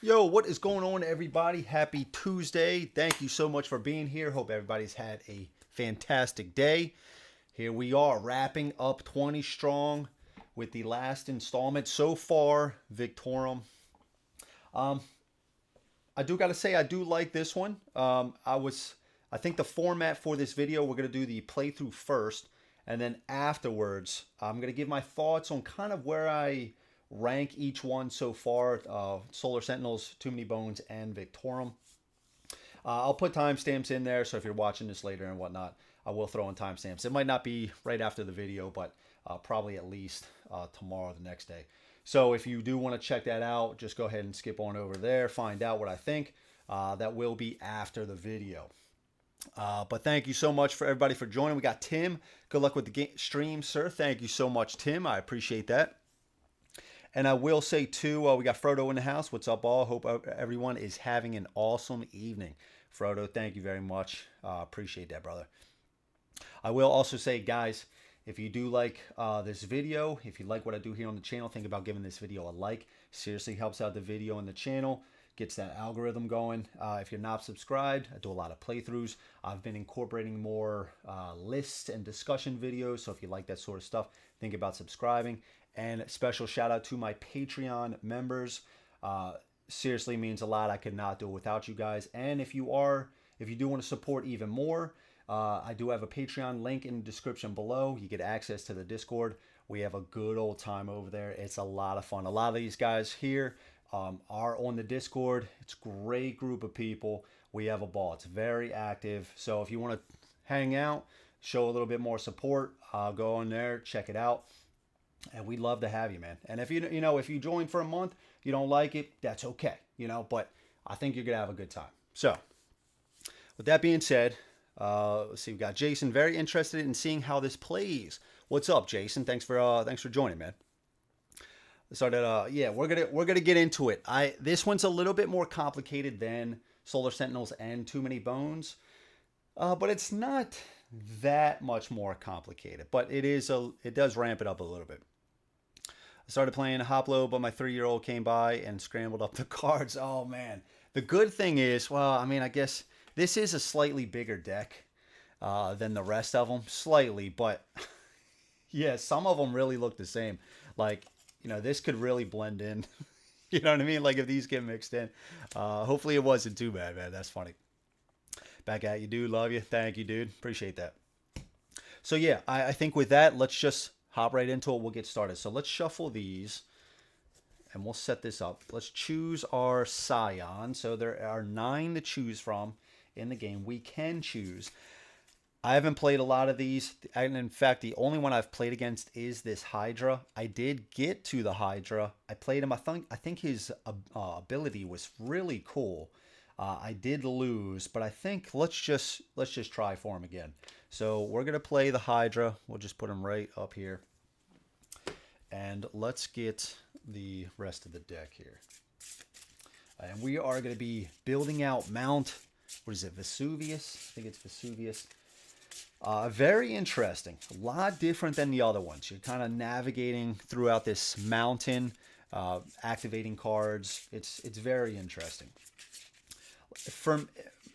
Yo, what is going on, everybody? Happy Tuesday. Thank you so much for being here. Hope everybody's had a fantastic day. Here we are, wrapping up 20 strong with the last installment so far, Victorum. Um, I do got to say, I do like this one. I think the format for this video, we're going to do the playthrough first, and then afterwards, I'm going to give my thoughts on kind of where I rank each one so far. Solar Sentinels, Too Many Bones, and Victorum. I'll put timestamps in there, so if you're watching this later and whatnot, I will throw in timestamps. It might not be right after the video, but probably at least tomorrow or the next day. So if you do want to check that out, just go ahead and skip on over there, find out what I think. That will be after the video. But thank you so much for everybody for joining. We got Tim. Good luck with the stream, sir. Thank you so much, Tim. I appreciate that. And I will say, too, we got Frodo in the house. What's up, all? Hope everyone is having an awesome evening. Frodo, thank you very much. Appreciate that, brother. I will also say, guys, if you do like this video, if you like what I do here on the channel, think about giving this video a like. Seriously helps out the video and the channel. Gets that algorithm going. If you're not subscribed, I do a lot of playthroughs. I've been incorporating more lists and discussion videos. So if you like that sort of stuff, think about subscribing. And special shout out to my Patreon members. Seriously means a lot. I could not do it without you guys. And if you do want to support even more, I do have a Patreon link in the description below. You get access to the Discord. We have a good old time over there. It's a lot of fun. A lot of these guys here are on the Discord. It's a great group of people. We have a ball. It's very active. So if you want to hang out, show a little bit more support, go on there, check it out. And we'd love to have you, man. And if if you join for a month, you don't like it, that's okay, but I think you're going to have a good time. So with that being said, let's see, we got Jason, very interested in seeing how this plays. What's up, Jason? Thanks for joining, man. Started, yeah, we're gonna get into it. This one's a little bit more complicated than Solar Sentinels and Too Many Bones, but it's not that much more complicated. But it does ramp it up a little bit. I started playing Hoplo, but my 3-year-old came by and scrambled up the cards. Oh man, the good thing is, well, I mean, I guess this is a slightly bigger deck than the rest of them, slightly, but yeah, some of them really look the same. Like, this could really blend in. You know what I mean? Like if these get mixed in. Hopefully it wasn't too bad, man. That's funny. Back at you, dude. Love you. Thank you, dude. Appreciate that. So yeah, I think with that, let's just hop right into it. We'll get started. So let's shuffle these and we'll set this up. Let's choose our Scion. So there are 9 to choose from in the game. We can choose. I haven't played a lot of these. And in fact, the only one I've played against is this Hydra. I did get to the Hydra. I played him. I think his ability was really cool. I did lose, but I think let's just try for him again. So we're gonna play the Hydra. We'll just put him right up here, and let's get the rest of the deck here. And we are gonna be building out Mount. What is it? Vesuvius? I think it's Vesuvius. Very interesting. A lot different than the other ones. You're kind of navigating throughout this mountain, activating cards. It's very interesting.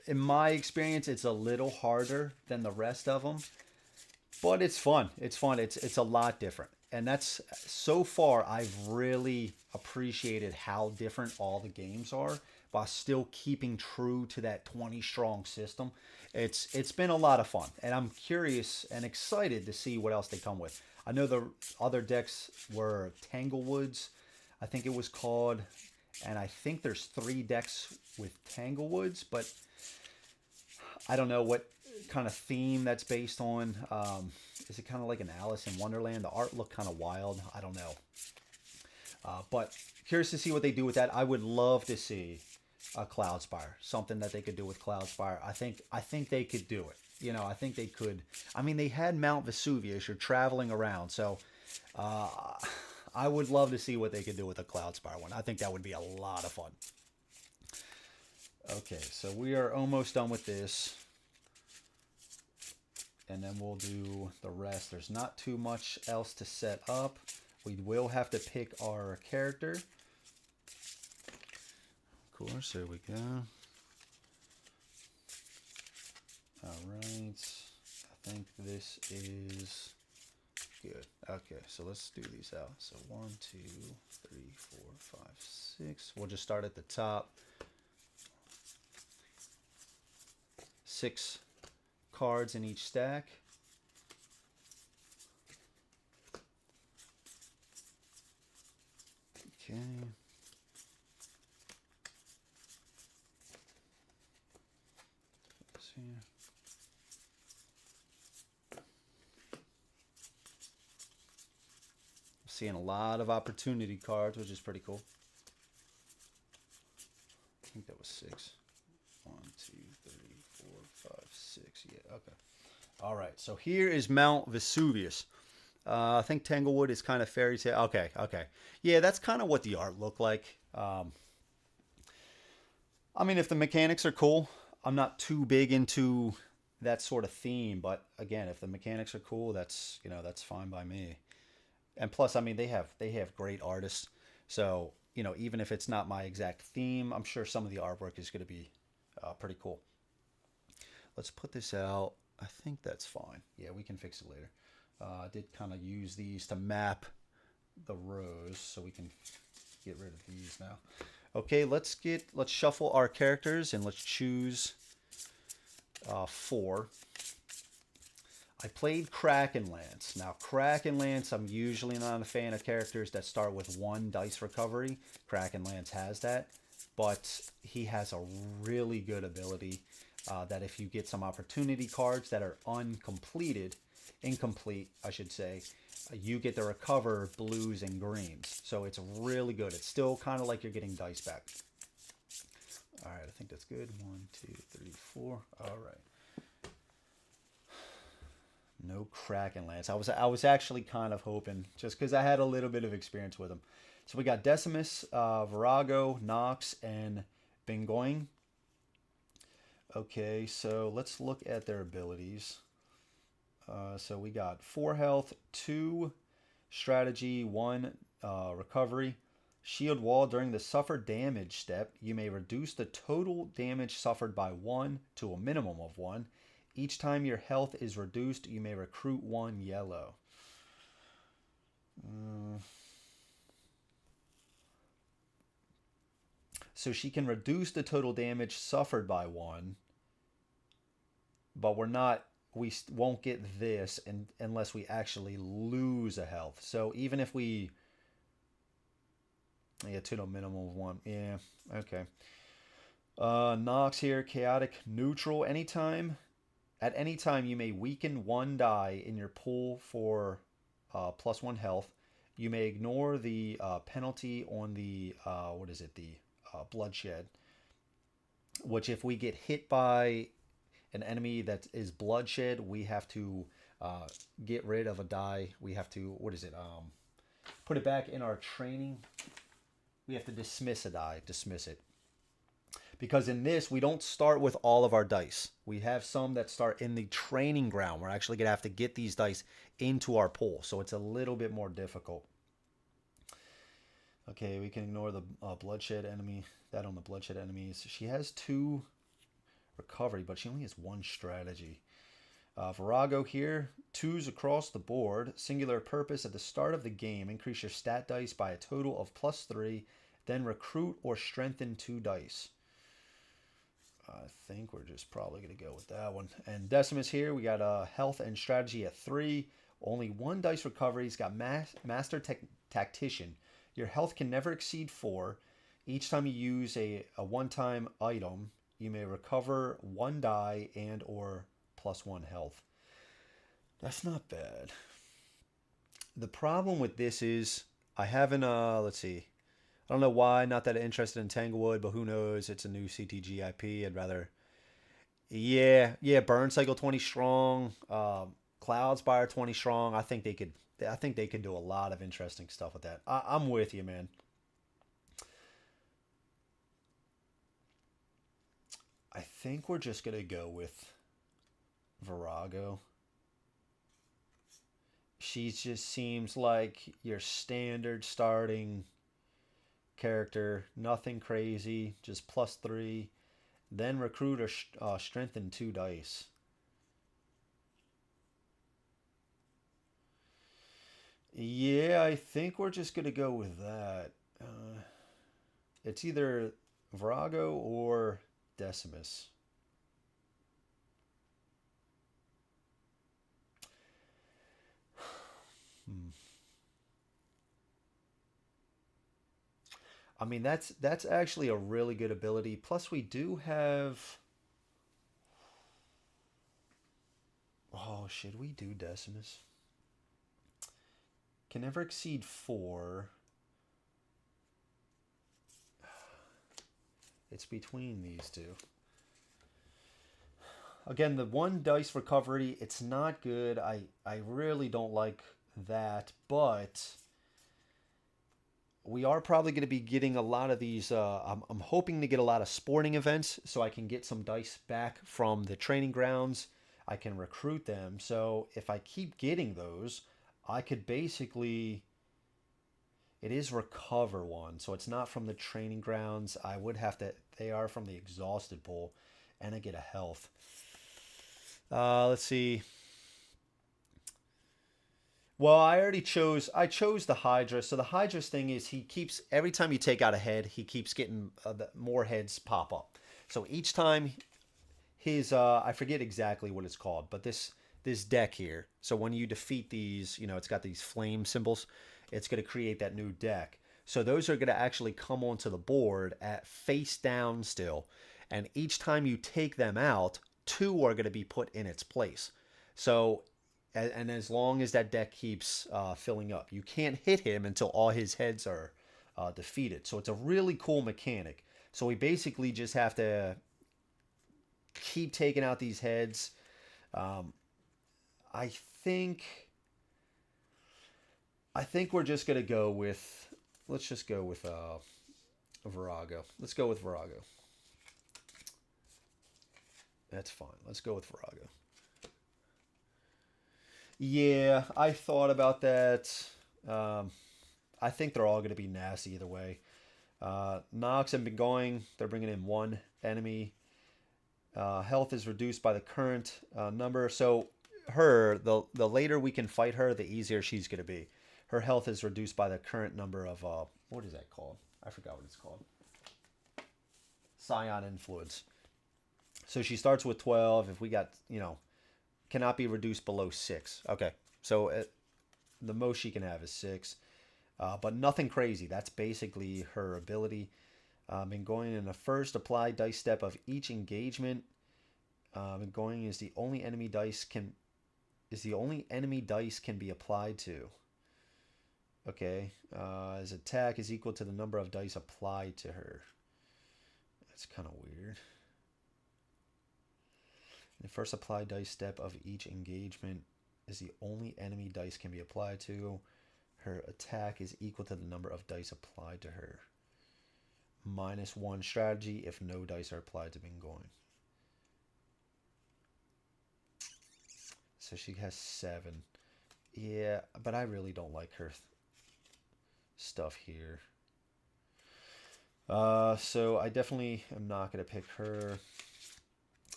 In my experience, it's a little harder than the rest of them, but it's fun. It's fun. It's a lot different. And that's, so far, I've really appreciated how different all the games are while still keeping true to that 20 strong system. It's been a lot of fun, and I'm curious and excited to see what else they come with. I know the other decks were Tanglewoods, I think it was called, and I think there's 3 decks with Tanglewoods, but I don't know what kind of theme that's based on. Is it kind of like an Alice in Wonderland? The art looked kind of wild. I don't know. But curious to see what they do with that. I would love to see a Cloudspire, something that they could do with Cloudspire. I think they could do it. I think they could. I mean, they had Mount Vesuvius. You're traveling around, so I would love to see what they could do with a Cloudspire one. I think that would be a lot of fun. Okay, so we are almost done with this. And then we'll do the rest. There's not too much else to set up. We will have to pick our character. course. There we go. All right. I think this is good. Okay, so let's do these out. So 1, 2, 3, 4, 5, 6. We'll just start at the top. 6 cards in each stack. Okay. Let's see. Seeing a lot of opportunity cards, which is pretty cool. I think that was 6. 1, 2, 3, 4, 5, 6. Yeah, okay. All right, so here is Mount Vesuvius. I think Tanglewood is kind of fairy tale. Okay, okay. Yeah, that's kind of what the art looked like. I mean, if the mechanics are cool, I'm not too big into that sort of theme. But again, if the mechanics are cool, that's, you know, that's fine by me. And plus, I mean, they have great artists. So, you know, even if it's not my exact theme, I'm sure some of the artwork is going to be pretty cool. Let's put this out. I think that's fine. Yeah, we can fix it later. I did kind of use these to map the rows, so we can get rid of these now. Okay, let's shuffle our characters and let's choose 4. I played Kraken Lance. Now, Kraken Lance, I'm usually not a fan of characters that start with 1 dice recovery. Kraken Lance has that, but he has a really good ability that if you get some opportunity cards that are incomplete, I should say, you get to recover blues and greens. So it's really good. It's still kind of like you're getting dice back. All right, I think that's good. 1, 2, 3, 4. All right. No Kraken Lance. I was actually kind of hoping, just because I had a little bit of experience with him. So we got Decimus, Virago, Nox, and Bingoing. Okay, so let's look at their abilities. So we got 4 health, 2 strategy, 1 recovery. Shield Wall. During the suffer damage step, you may reduce the total damage suffered by 1 to a minimum of 1. Each time your health is reduced, you may recruit 1 yellow. So she can reduce the total damage suffered by 1, but we won't get this unless we actually lose a health. So even if we, yeah, to a minimum of 1. Yeah, okay. Nox here, chaotic neutral. At any time, you may weaken 1 die in your pool for +1 health. You may ignore the penalty on the, bloodshed. Which if we get hit by an enemy that is bloodshed, we have to get rid of a die. We have to, put it back in our training. We have to dismiss a die, dismiss it. Because in this, we don't start with all of our dice. We have some that start in the training ground. We're actually going to have to get these dice into our pool. So it's a little bit more difficult. Okay, we can ignore the bloodshed enemy. That on the bloodshed enemies. She has 2 recovery, but she only has 1 strategy. Virago here. 2s across the board. Singular purpose at the start of the game. Increase your stat dice by a total of +3. Then recruit or strengthen 2 dice. I think we're just probably going to go with that one. And Decimus here, we got health and strategy at 3. Only 1 dice recovery. He's got Master Tactician. Your health can never exceed 4. Each time you use a one-time item, you may recover 1 die and or +1 health. That's not bad. The problem with this is I haven't, let's see. I don't know why, not that interested in Tanglewood, but who knows? It's a new CTG IP. I'd rather... Yeah, Burn Cycle 20 strong. Cloudspire 20 strong. I think they could do a lot of interesting stuff with that. I'm with you, man. I think we're just going to go with Virago. She just seems like your standard starting character. Nothing crazy. Just +3. Then recruit or strengthen 2 dice. Yeah, I think we're just going to go with that. It's either Virago or Decimus. I mean, that's actually a really good ability. Plus, we do have. Oh, should we do Decimus? Can never exceed 4. It's between these two. Again, the 1 dice recovery, it's not good. I really don't like that, but we are probably going to be getting a lot of these. I'm hoping to get a lot of sporting events so I can get some dice back from the training grounds. I can recruit them. So if I keep getting those, I could basically. It is recover 1, so it's not from the training grounds. I would have to. They are from the exhausted pool, and I get a health. Let's see. Well, I chose the Hydra. So the Hydra's thing is he keeps, every time you take out a head, he keeps getting more heads pop up. So each time his, I forget exactly what it's called, but this deck here. So when you defeat these, it's got these flame symbols. It's going to create that new deck. So those are going to actually come onto the board at face down still. And each time you take them out, 2 are going to be put in its place. So, and as long as that deck keeps filling up, you can't hit him until all his heads are defeated. So it's a really cool mechanic. So we basically just have to keep taking out these heads. I think we're just gonna go with. Let's just go with Virago. Let's go with Virago. That's fine. Let's go with Virago. Yeah, I thought about that. I think they're all going to be nasty either way. Nox and Begoing, they're bringing in 1 enemy. Health is reduced by the current number. So the later we can fight her, the easier she's going to be. Her health is reduced by the current number of, what is that called? I forgot what it's called. Scion Influence. So she starts with 12. If we got, cannot be reduced below 6. Okay, so the most she can have is 6. But nothing crazy. That's basically her ability. And going in the first applied dice step of each engagement. And going is the only enemy dice can be applied to. Okay. His attack is equal to the number of dice applied to her. That's kind of weird. The first applied dice step of each engagement is the only enemy dice can be applied to. Her attack is equal to the number of dice applied to her. -1 strategy if no dice are applied to Begoing. So she has 7. Yeah, but I really don't like her stuff here. So I definitely am not going to pick her.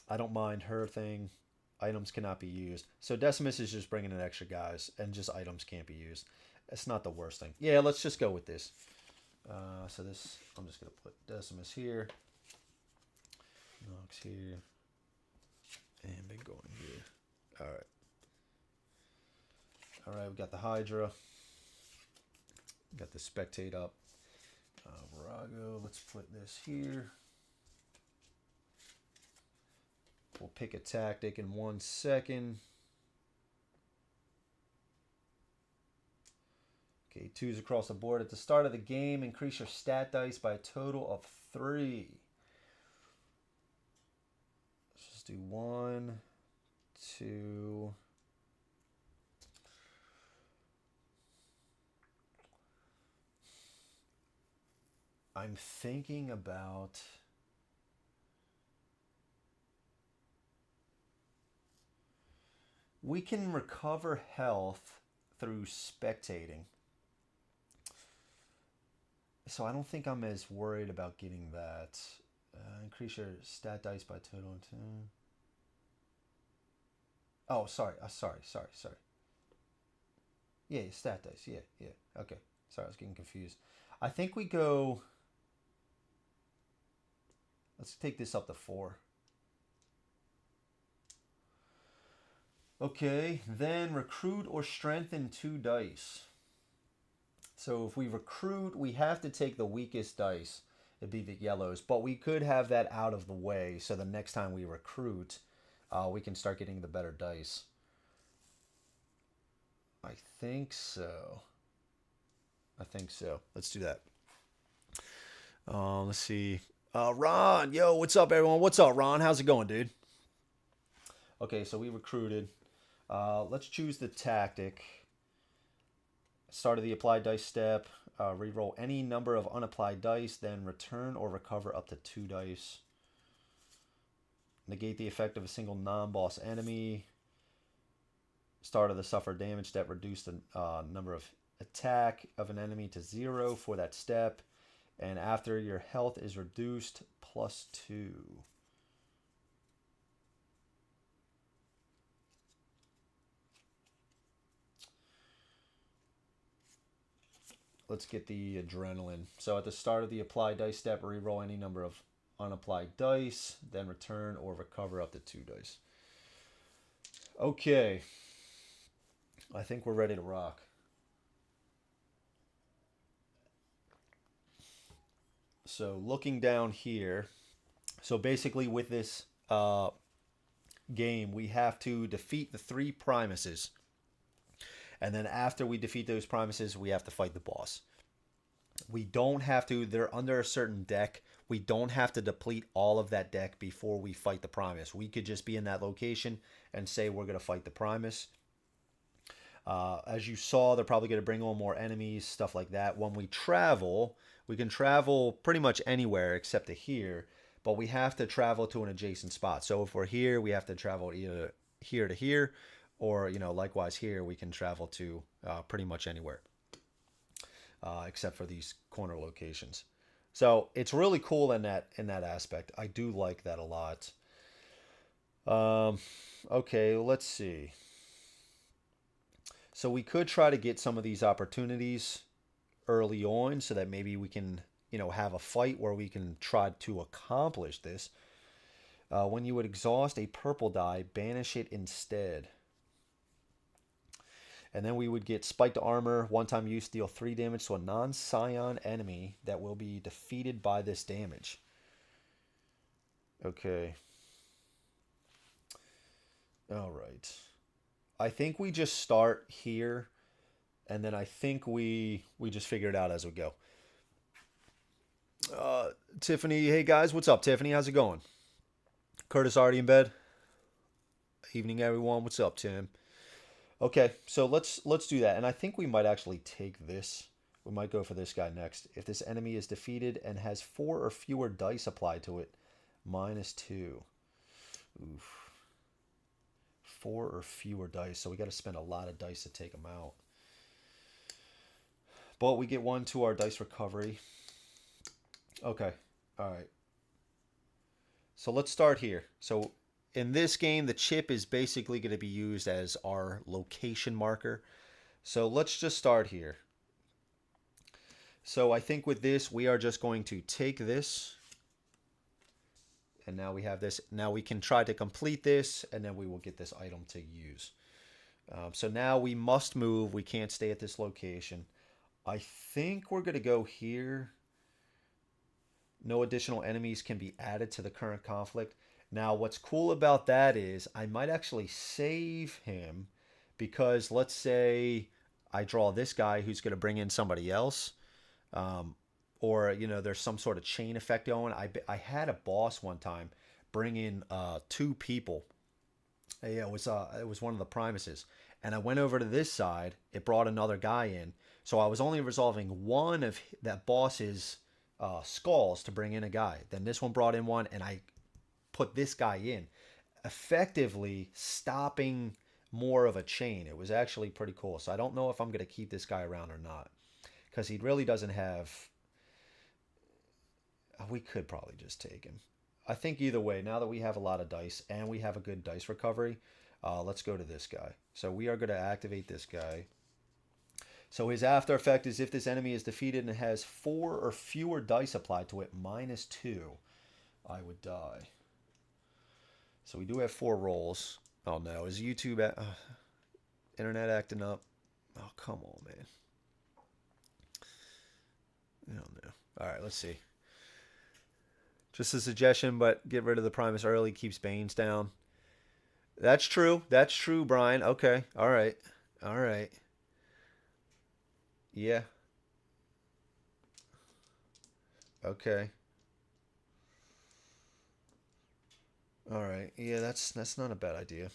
I don't mind her thing. Items cannot be used. So Decimus is just bringing in extra guys, and just items can't be used. It's not the worst thing. Yeah, let's just go with this. So this, I'm just going to put Decimus here. Nox here. And Begoing here. Alright. Alright, we got the Hydra. Got the Spectate up. Virago, let's put this here. We'll pick a tactic in 1 second. Okay, 2s across the board. At the start of the game, increase your stat dice by a total of 3. Let's just do 1, 2. I'm thinking about... We can recover health through spectating. So I don't think I'm as worried about getting that. Increase your stat dice by total. Oh, sorry. Sorry. Yeah, stat dice. Yeah. Okay. Sorry, I was getting confused. I think we go. Let's take this up to 4. Okay, then recruit or strengthen 2 dice. So if we recruit, we have to take the weakest dice. It'd be the yellows, but we could have that out of the way so the next time we recruit, we can start getting the better dice. I think so. Let's do that. Let's see. Ron, yo, what's up, everyone? What's up, Ron? How's it going, dude? Okay, so we recruited. Let's choose the tactic. Start of the applied dice step. Reroll any number of unapplied dice, then return or recover up to 2 dice. Negate the effect of a single non-boss enemy. Start of the suffer damage step. Reduce the number of attack of an enemy to 0 for that step. And after your health is reduced, +2. Let's get the adrenaline. So at the start of the apply dice step, reroll any number of unapplied dice, then return or recover up to 2 dice. Okay. I think we're ready to rock. So looking down here, so basically with this game, we have to defeat the 3 Primuses. And then after we defeat those Primuses, we have to fight the boss. We don't have to, they're under a certain deck. We don't have to deplete all of that deck before we fight the Primus. We could just be in that location and say we're going to fight the Primus. As you saw, they're probably going to bring on more enemies, stuff like that. When we travel, we can travel pretty much anywhere except to here, but we have to travel to an adjacent spot. So if we're here, we have to travel either here to here, or likewise here we can travel to pretty much anywhere except for these corner locations. So it's really cool in that aspect. I do like that a lot. Okay, let's see. So we could try to get some of these opportunities early on so that maybe we can have a fight where we can try to accomplish this. When you would exhaust a purple die, banish it instead. And then we would get spiked armor. One time use, deal 3 damage to a non-scion enemy that will be defeated by this damage. Okay. All right. I think we just start here, and then I think we just figure it out as we go. Tiffany, hey guys, what's up, Tiffany? How's it going? Curtis already in bed? Evening, everyone. What's up, Tim? Okay, so let's do that. And I think we might actually take this. We might go for this guy next. If this enemy is defeated and has 4 or fewer dice applied to it, -2. Oof. 4 or fewer dice, so we got to spend a lot of dice to take them out. But we get 1 to our dice recovery. Okay, all right. So let's start here. So in this game, the chip is basically going to be used as our location marker. So let's just start here. So I think with this, we are just going to take this. And now we have this. Now we can try to complete this, and then we will get this item to use. So now we must move. We can't stay at this location. I think we're going to go here. No additional enemies can be added to the current conflict. Now, what's cool about that is I might actually save him because let's say I draw this guy who's going to bring in somebody else. Or, there's some sort of chain effect going. I had a boss one time bring in 2 people. Yeah, it was one of the Primuses. And I went over to this side. It brought another guy in. So I was only resolving one of that boss's skulls to bring in a guy. Then this one brought in one, and I put this guy in, effectively stopping more of a chain. It was actually pretty cool. So I don't know if I'm going to keep this guy around or not, because he really doesn't have We could probably just take him. I think either way, now that we have a lot of dice and we have a good dice recovery, let's go to this guy. So we are going to activate this guy. So his after effect is if this enemy is defeated and has 4 or fewer dice applied to it, -2, I would die. So we do have 4 rolls. Oh no, is YouTube internet acting up? Oh, come on, man. I don't know. All right, let's see. Just a suggestion, but get rid of the Primus early, keeps Banes down. That's true. That's true, Brian. Okay. All right. All right. Yeah. Okay. All right. Yeah, that's not a bad idea.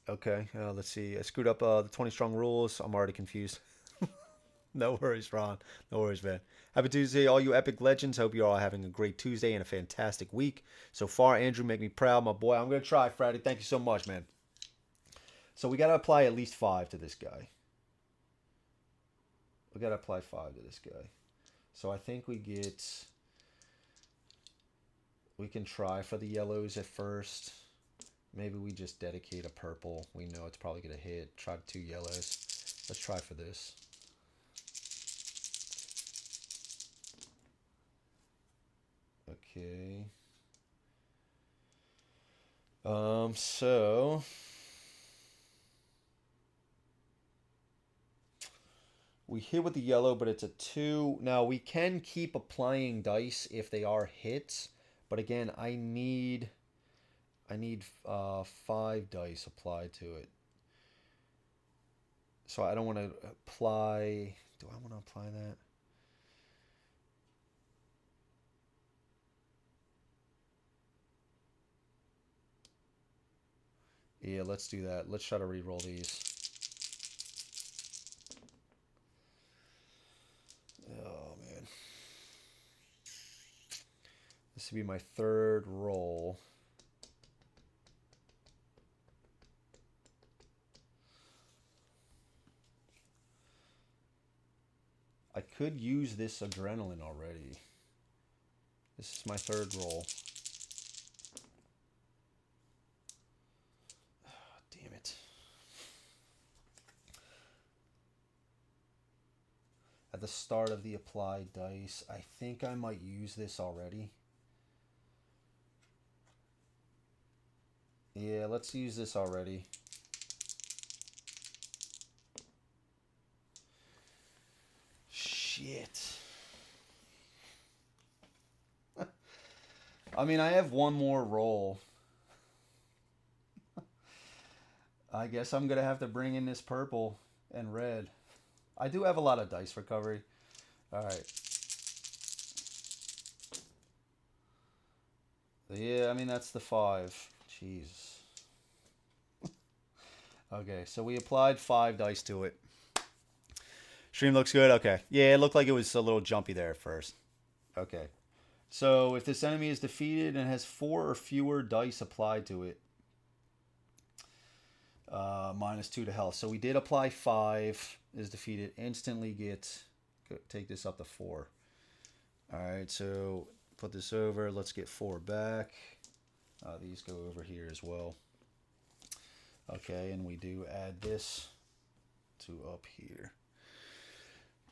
Okay. Let's see. I screwed up the 20 strong rules. I'm already confused. No worries, Ron. No worries, man. Happy Tuesday, all you epic legends. Hope you're all having a great Tuesday and a fantastic week. So far, Andrew, make me proud, my boy. I'm going to try, Friday. Thank you so much, man. So we got to apply at least 5 to this guy. We got to apply 5 to this guy. So I think we can try for the yellows at first. Maybe we just dedicate a purple. We know it's probably going to hit. Try 2 yellows. Let's try for this. Okay. So we hit with the yellow, but it's a 2. Now we can keep applying dice if they are hits, but again, I need 5 dice applied to it. So I don't want to apply. Do I want to apply that? Yeah, let's do that. Let's try to re-roll these. Oh, man. This would be my 3rd roll. I could use this adrenaline already. This is my 3rd roll. Damn it. At the start of the applied dice, I think I might use this already. Yeah, let's use this already. Shit. I mean, I have one more roll. I guess I'm going to have to bring in this purple and red. I do have a lot of dice recovery. All right. Yeah, I mean, that's the 5. Jeez. Okay, so we applied 5 dice to it. Stream looks good. Okay. Yeah, it looked like it was a little jumpy there at first. Okay. So if this enemy is defeated and has 4 or fewer dice applied to it, -2 to health. So we did apply 5. Is defeated. Instantly take this up to 4. All right. So put this over. Let's get 4 back. These go over here as well. Okay, and we do add this to up here.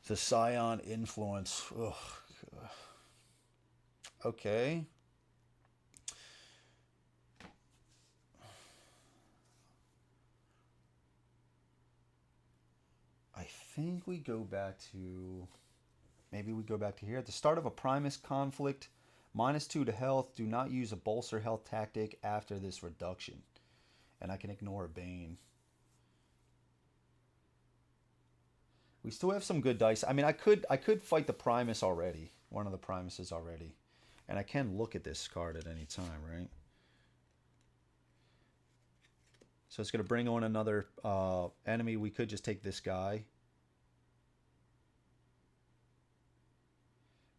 The Scion influence. Ugh. Okay. I think we go back to... Maybe we go back to here. At the start of a Primus conflict, -2 to health. Do not use a bolster health tactic after this reduction. And I can ignore a Bane. We still have some good dice. I mean, I could fight the Primus already. One of the Primuses already. And I can look at this card at any time, right? So it's going to bring on another enemy. We could just take this guy.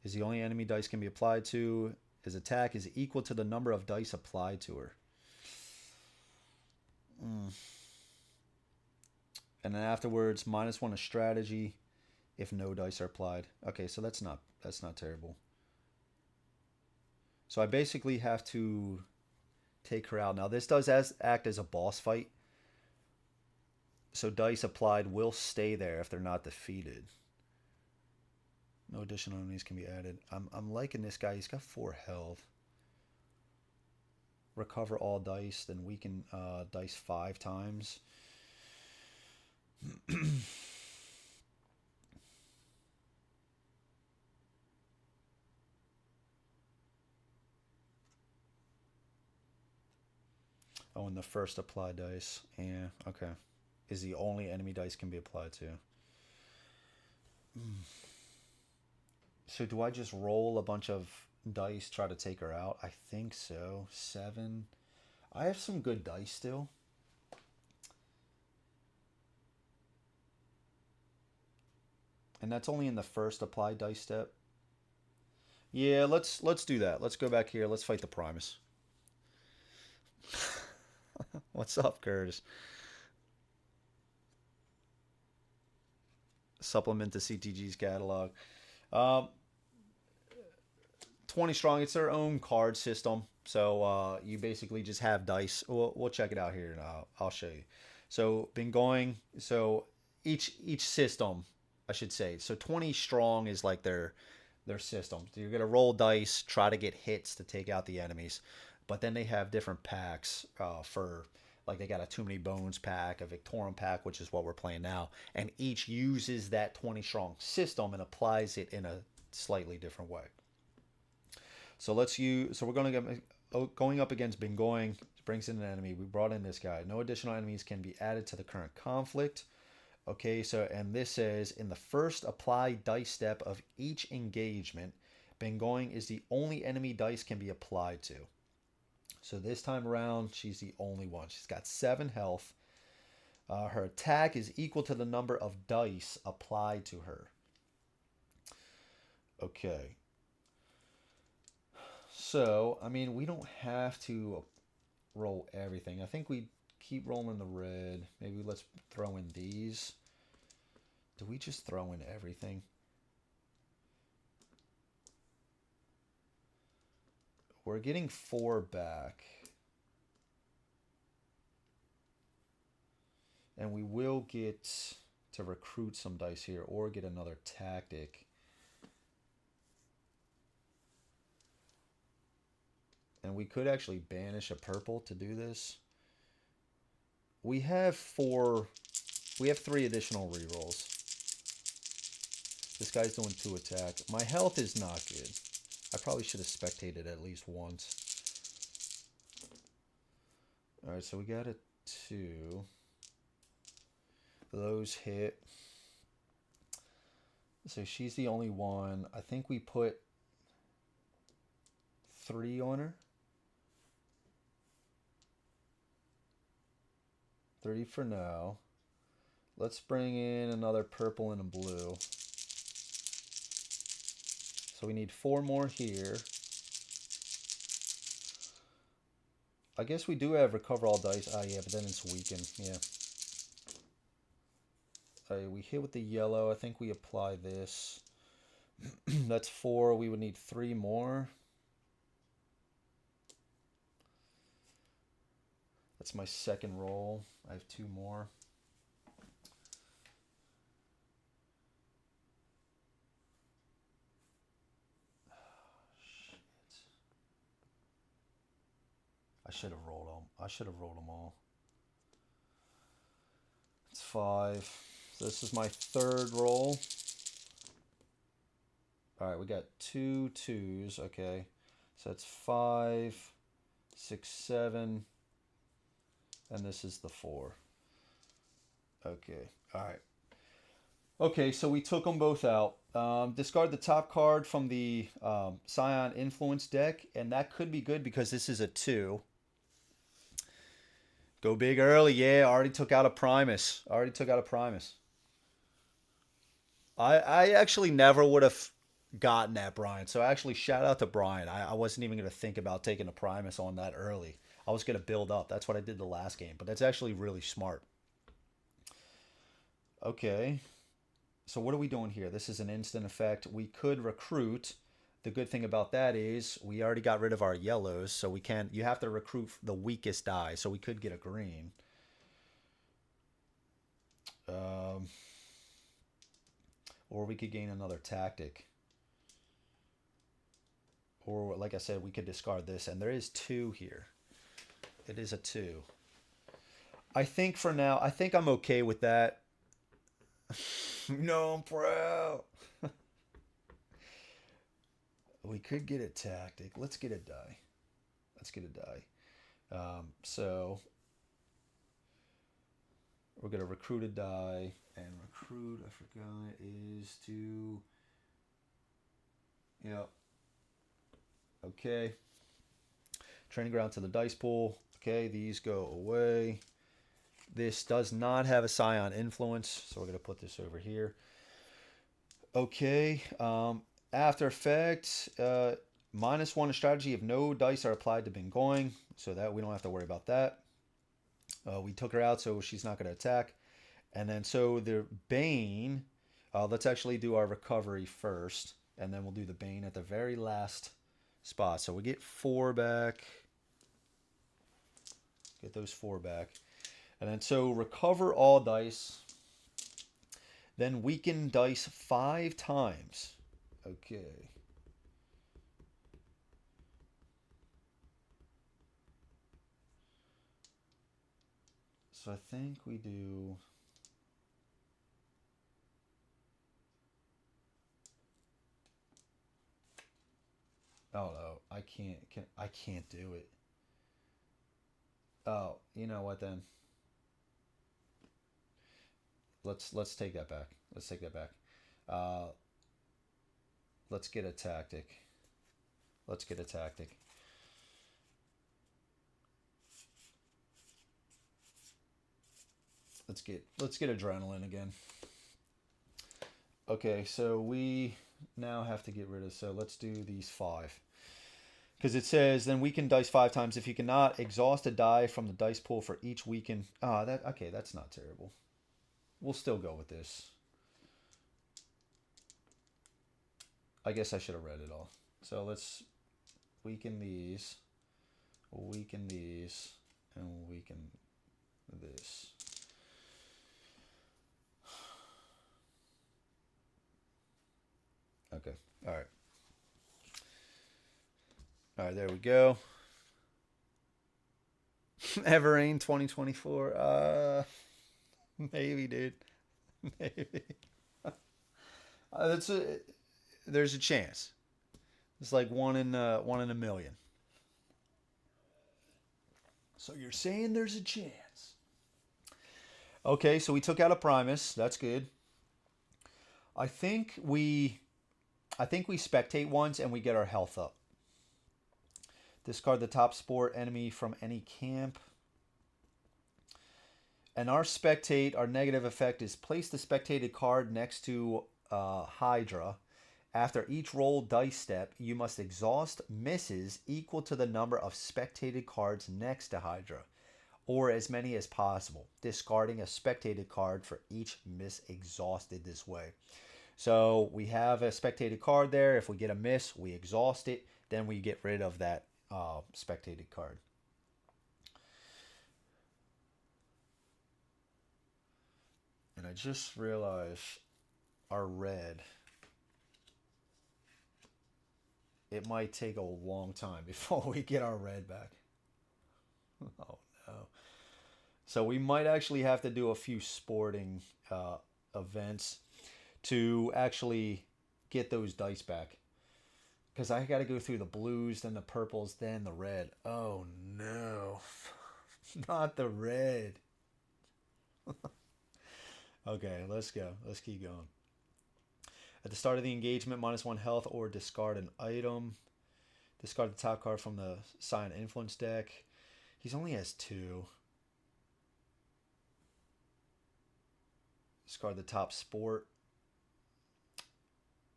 Is the only enemy dice can be applied to. His attack is equal to the number of dice applied to her. And then afterwards, -1 a strategy if no dice are applied. Okay, so that's not terrible. So I basically have to take her out. Now this does act as a boss fight. So dice applied will stay there if they're not defeated. No additional enemies can be added. I'm liking this guy. He's got 4 health. Recover all dice, then weaken dice 5 times. Oh, and the first apply dice. Yeah, okay. Is the only enemy dice can be applied to. So do I just roll a bunch of dice, try to take her out? I think so. 7. I have some good dice still. And that's only in the first apply dice step. Yeah, let's do that. Let's go back here. Let's fight the Primus. What's up, Curtis? Supplement to CTG's catalog. 20 strong. It's their own card system. So you basically just have dice. We'll check it out here, and I'll show you. So been going. So each system, I should say. So 20 strong is like their system. So you're gonna roll dice, try to get hits to take out the enemies. But then they have different packs for, like, they got a Too Many Bones pack, a Victorum pack, which is what we're playing now. And each uses that 20 strong system and applies it in a slightly different way. So we're going up against Bingoing. Brings in an enemy. We brought in this guy. No additional enemies can be added to the current conflict. Okay, so, and this says, in the first apply dice step of each engagement, Bingoing is the only enemy dice can be applied to. So this time around, she's the only one. She's got 7 health. Her attack is equal to the number of dice applied to her. Okay. So, I mean, we don't have to roll everything. I think we keep rolling the red. Maybe let's throw in these. Do we just throw in everything? We're getting 4 back. And we will get to recruit some dice here or get another tactic. And we could actually banish a purple to do this. We have 3 additional rerolls. This guy's doing 2 attack. My health is not good. I probably should have spectated at least once. Alright, so we got a 2. Those hit. So she's the only one. I think we put 3 on her. 3 for now. Let's bring in another purple and a blue. So we need 4 more here. I guess we do have recover all dice. Ah, yeah, but then it's weakened. Yeah. Alright, we hit with the yellow. I think we apply this. That's 4. We would need 3 more. That's my second roll. I have 2 more. I should have rolled them. I should have rolled them all. It's 5. So this is my 3rd roll. Alright, we got 2 2s. Okay. So that's 5, 6, 7. And this is the 4. Okay. Alright. Okay, so we took them both out. Discard the top card from the Scion Influence deck. And that could be good because this is a 2. Go big early. Yeah, already took out a Primus. I actually never would have gotten that, Brian. So actually, shout out to Brian. I wasn't even going to think about taking a Primus on that early. I was going to build up. That's what I did the last game. But that's actually really smart. Okay. So what are we doing here? This is an instant effect. We could recruit. the good thing about that is we already got rid of our yellows, so we can't. You have to recruit the weakest die, so we could get a green. Or we could gain another tactic. Or, like I said, we could discard this. And there is 2 here. It is a 2. I think for now, I think I'm okay with that. No, I'm proud. We could get a tactic. Let's get a die. Let's get a die. So we're going to recruit a die. And recruit, I forgot, is to... Yep. Okay. Training ground to the dice pool. Okay, these go away. This does not have a Scion influence, so we're going to put this over here. Okay. After effect, -1 strategy if no dice are applied to Bingoing, so that we don't have to worry about that. We took her out, so she's not going to attack. And then so the Bane, let's actually do our recovery first, and then we'll do the Bane at the very last spot. So we get 4 back. Get those 4 back. And then so recover all dice. Then weaken dice 5 times. Okay. So I think we do... Oh no, I can't do it. Oh, you know what then? Let's take that back. Let's take that back. Let's get a tactic. Let's get a tactic. Let's get adrenaline again. Okay, so we now have to get rid of, so let's do these 5. Because it says, then weaken dice 5 times. If you cannot, exhaust a die from the dice pool for each weaken. Okay, that's not terrible. We'll still go with this. I guess I should have read it all. So let's weaken these, and weaken this. Okay, all right. All right, there we go. Everrain 2024. Maybe, dude. Maybe. There's a chance. It's like one in a million. So you're saying there's a chance. Okay, so we took out a Primus. That's good. I think we spectate once and we get our health up. Discard the top sport enemy from any camp. And our spectate, our negative effect is place the spectated card next to Hydra. After each roll dice step, you must exhaust misses equal to the number of spectated cards next to Hydra, or as many as possible, discarding a spectated card for each miss exhausted this way. So we have a spectated card there. If we get a miss, we exhaust it. Then we get rid of that spectated card. And I just realized our red, it might take a long time before we get our red back. Oh no. So we might actually have to do a few sporting events to actually get those dice back. Because I got to go through the blues, then the purples, then the red. Oh no. Not the red. Okay, let's go. Let's keep going. At the start of the engagement, -1 health or discard an item. Discard the top card from the Scion Influence deck. He only has 2. Discard the top sport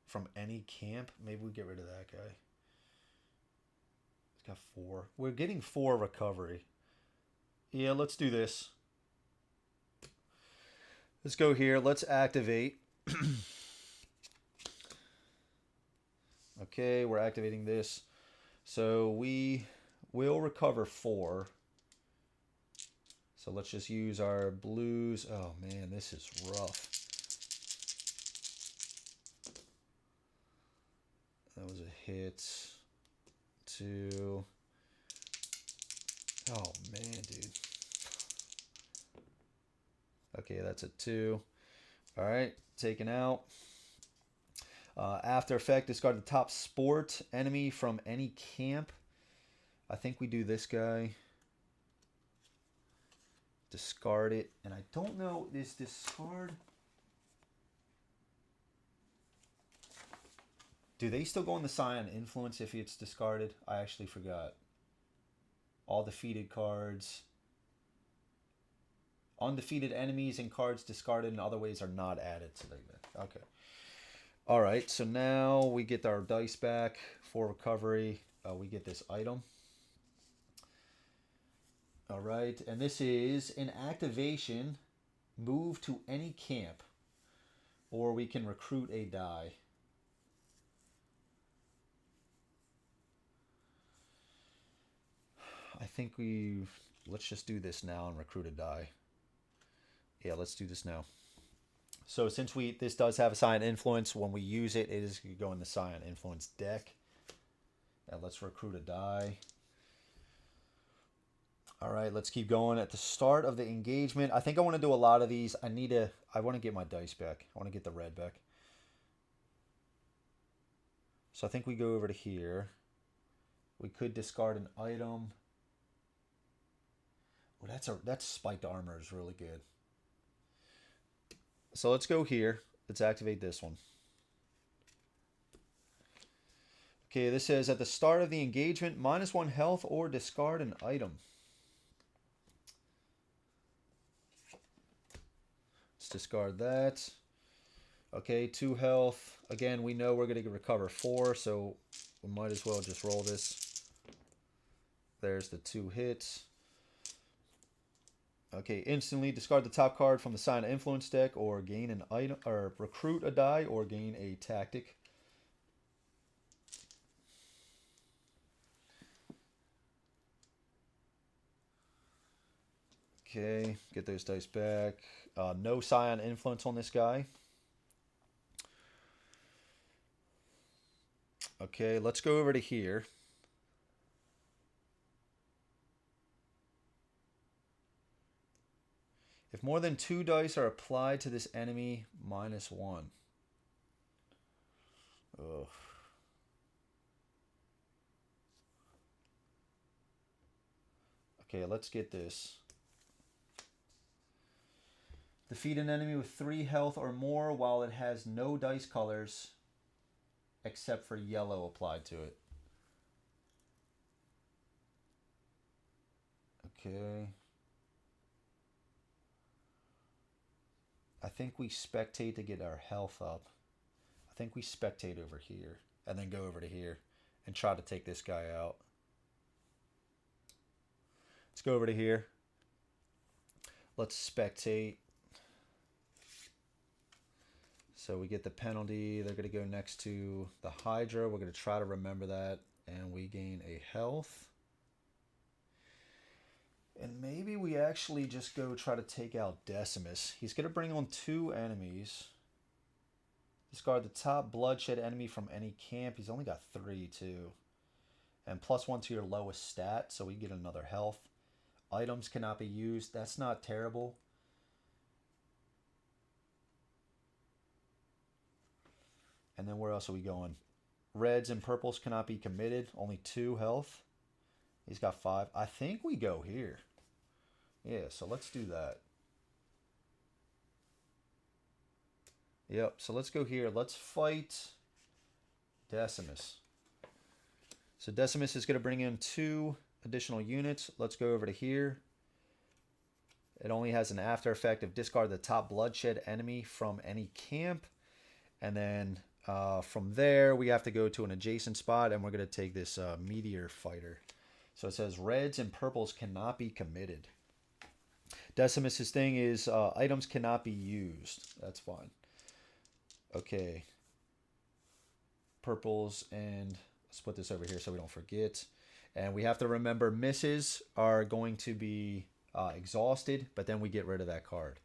from any camp. Maybe we get rid of that guy. He's got 4. We're getting 4 recovery. Yeah, let's do this. Let's go here. Let's activate. Okay, we're activating this. So we will recover 4. So let's just use our blues. Oh man, this is rough. That was a hit. 2. Oh man, dude. Okay, that's a 2. All right, taken out. After effect, discard the top sport enemy from any camp. I think we do this guy. Discard it. And I don't know, is discard... Do they still go in the Scion Influence if it's discarded? I actually forgot. All defeated cards. Undefeated enemies and cards discarded in other ways are not added to the event. Okay. Alright, so now we get our dice back for recovery. We get this item. Alright, and this is an activation. Move to any camp. Or we can recruit a die. I think let's just do this now and recruit a die. Yeah, let's do this now. So since this does have a Scion Influence, when we use it, it is going to go in the Scion Influence deck. And let's recruit a die. All right, let's keep going. At the start of the engagement, I think I want to do a lot of these. I want to get my dice back. I want to get the red back. So I think we go over to here. We could discard an item. Well, that's spiked armor is really good. So let's go here. Let's activate this one. Okay, this says at the start of the engagement, -1 health or discard an item. Let's discard that. Okay, 2 health. Again, we know we're going to recover 4, so we might as well just roll this. There's the 2 hits. Okay, instantly discard the top card from the Scion Influence deck, or gain an item, or recruit a die, or gain a tactic. Okay, get those dice back. No Scion Influence on this guy. Okay, let's go over to here. If more than 2 dice are applied to this enemy, -1. Ugh. Okay, let's get this. Defeat an enemy with 3 health or more while it has no dice colors except for yellow applied to it. Okay. I think we spectate to get our health up. I think we spectate over here and then go over to here and try to take this guy out. Let's go over to here. Let's spectate. So we get the penalty. They're going to go next to the Hydra. We're going to try to remember that. And we gain a health. And maybe we actually just go try to take out Decimus. He's going to bring on 2 enemies. Discard the top bloodshed enemy from any camp. He's only got 3 too. And +1 to your lowest stat, so we get another health. Items cannot be used. That's not terrible. And then where else are we going? Reds and purples cannot be committed. Only 2 health. He's got 5. I think we go here. Yeah, so let's do that. Yep, so let's go here. Let's fight Decimus. So Decimus is going to bring in 2 additional units. Let's go over to here. It only has an after effect of discard the top bloodshed enemy from any camp. And then from there, we have to go to an adjacent spot, and we're going to take this meteor fighter. So it says reds and purples cannot be committed. Decimus's thing is items cannot be used. That's fine. Okay. purples, and let's put this over here so we don't forget. And we have to remember misses are going to be exhausted, but then we get rid of that card.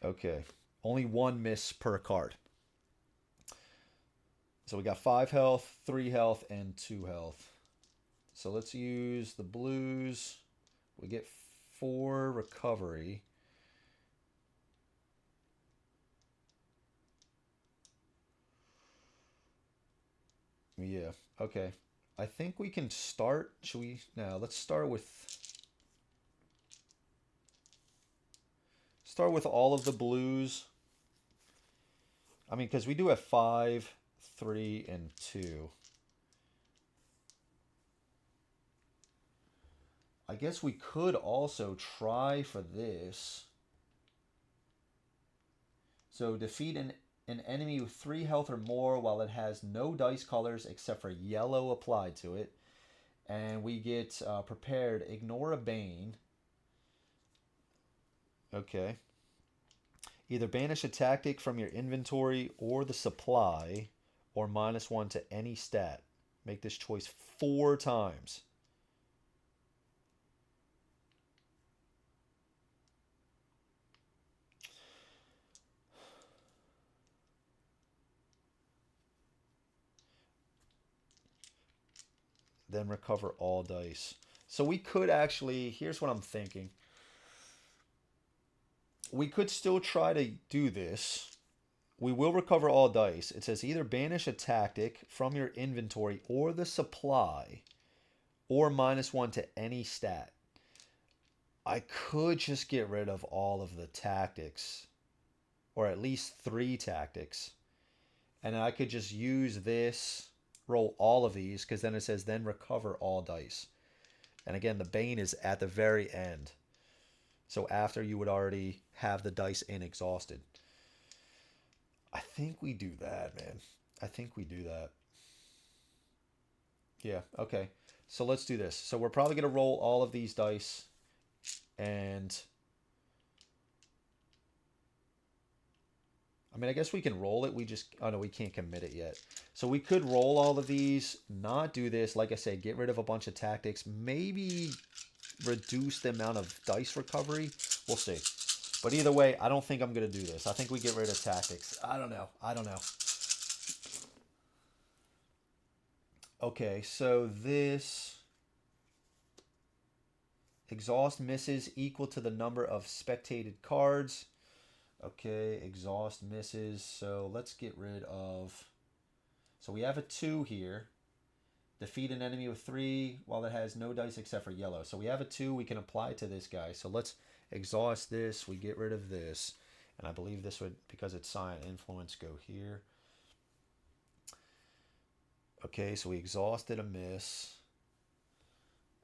Okay, only one miss per card. So we got 5 health, 3 health, and 2 health. So let's use the blues. We get 4 recovery. Yeah, okay. I think we can start. Should we? Now, let's start with all of the blues. I mean, because we do have 5, 3, and 2. I guess we could also try for this. So defeat an enemy with 3 health or more while it has no dice colors except for yellow applied to it. And we get prepared. Ignore a bane. Okay. Either banish a tactic from your inventory or the supply, or -1 to any stat. Make this choice 4 times. Then recover all dice. So we could actually, here's what I'm thinking. We could still try to do this. We will recover all dice. It says either banish a tactic from your inventory or the supply, or -1 to any stat. I could just get rid of all of the tactics, or at least 3 tactics. And I could just use this, roll all of these, because then it says then recover all dice. And again, the bane is at the very end. So after you would already have the dice in exhausted. I think we do that, man. I think we do that. Yeah, okay. So let's do this. So we're probably going to roll all of these dice. And I mean, I guess we can roll it. We just, oh no, we can't commit it yet. So we could roll all of these, not do this. Like I said, get rid of a bunch of tactics. Maybe reduce the amount of dice recovery. We'll see. But either way, I don't think I'm going to do this. I think we get rid of tactics. I don't know. Okay, so this exhaust misses equal to the number of spectated cards. Okay, exhaust misses. So let's get rid of... So we have a 2 here. Defeat an enemy with 3 while it has no dice except for yellow. So we have a 2 we can apply to this guy. So let's exhaust this. We get rid of this. And I believe this would, because it's silent influence, go here. Okay, so we exhausted a miss.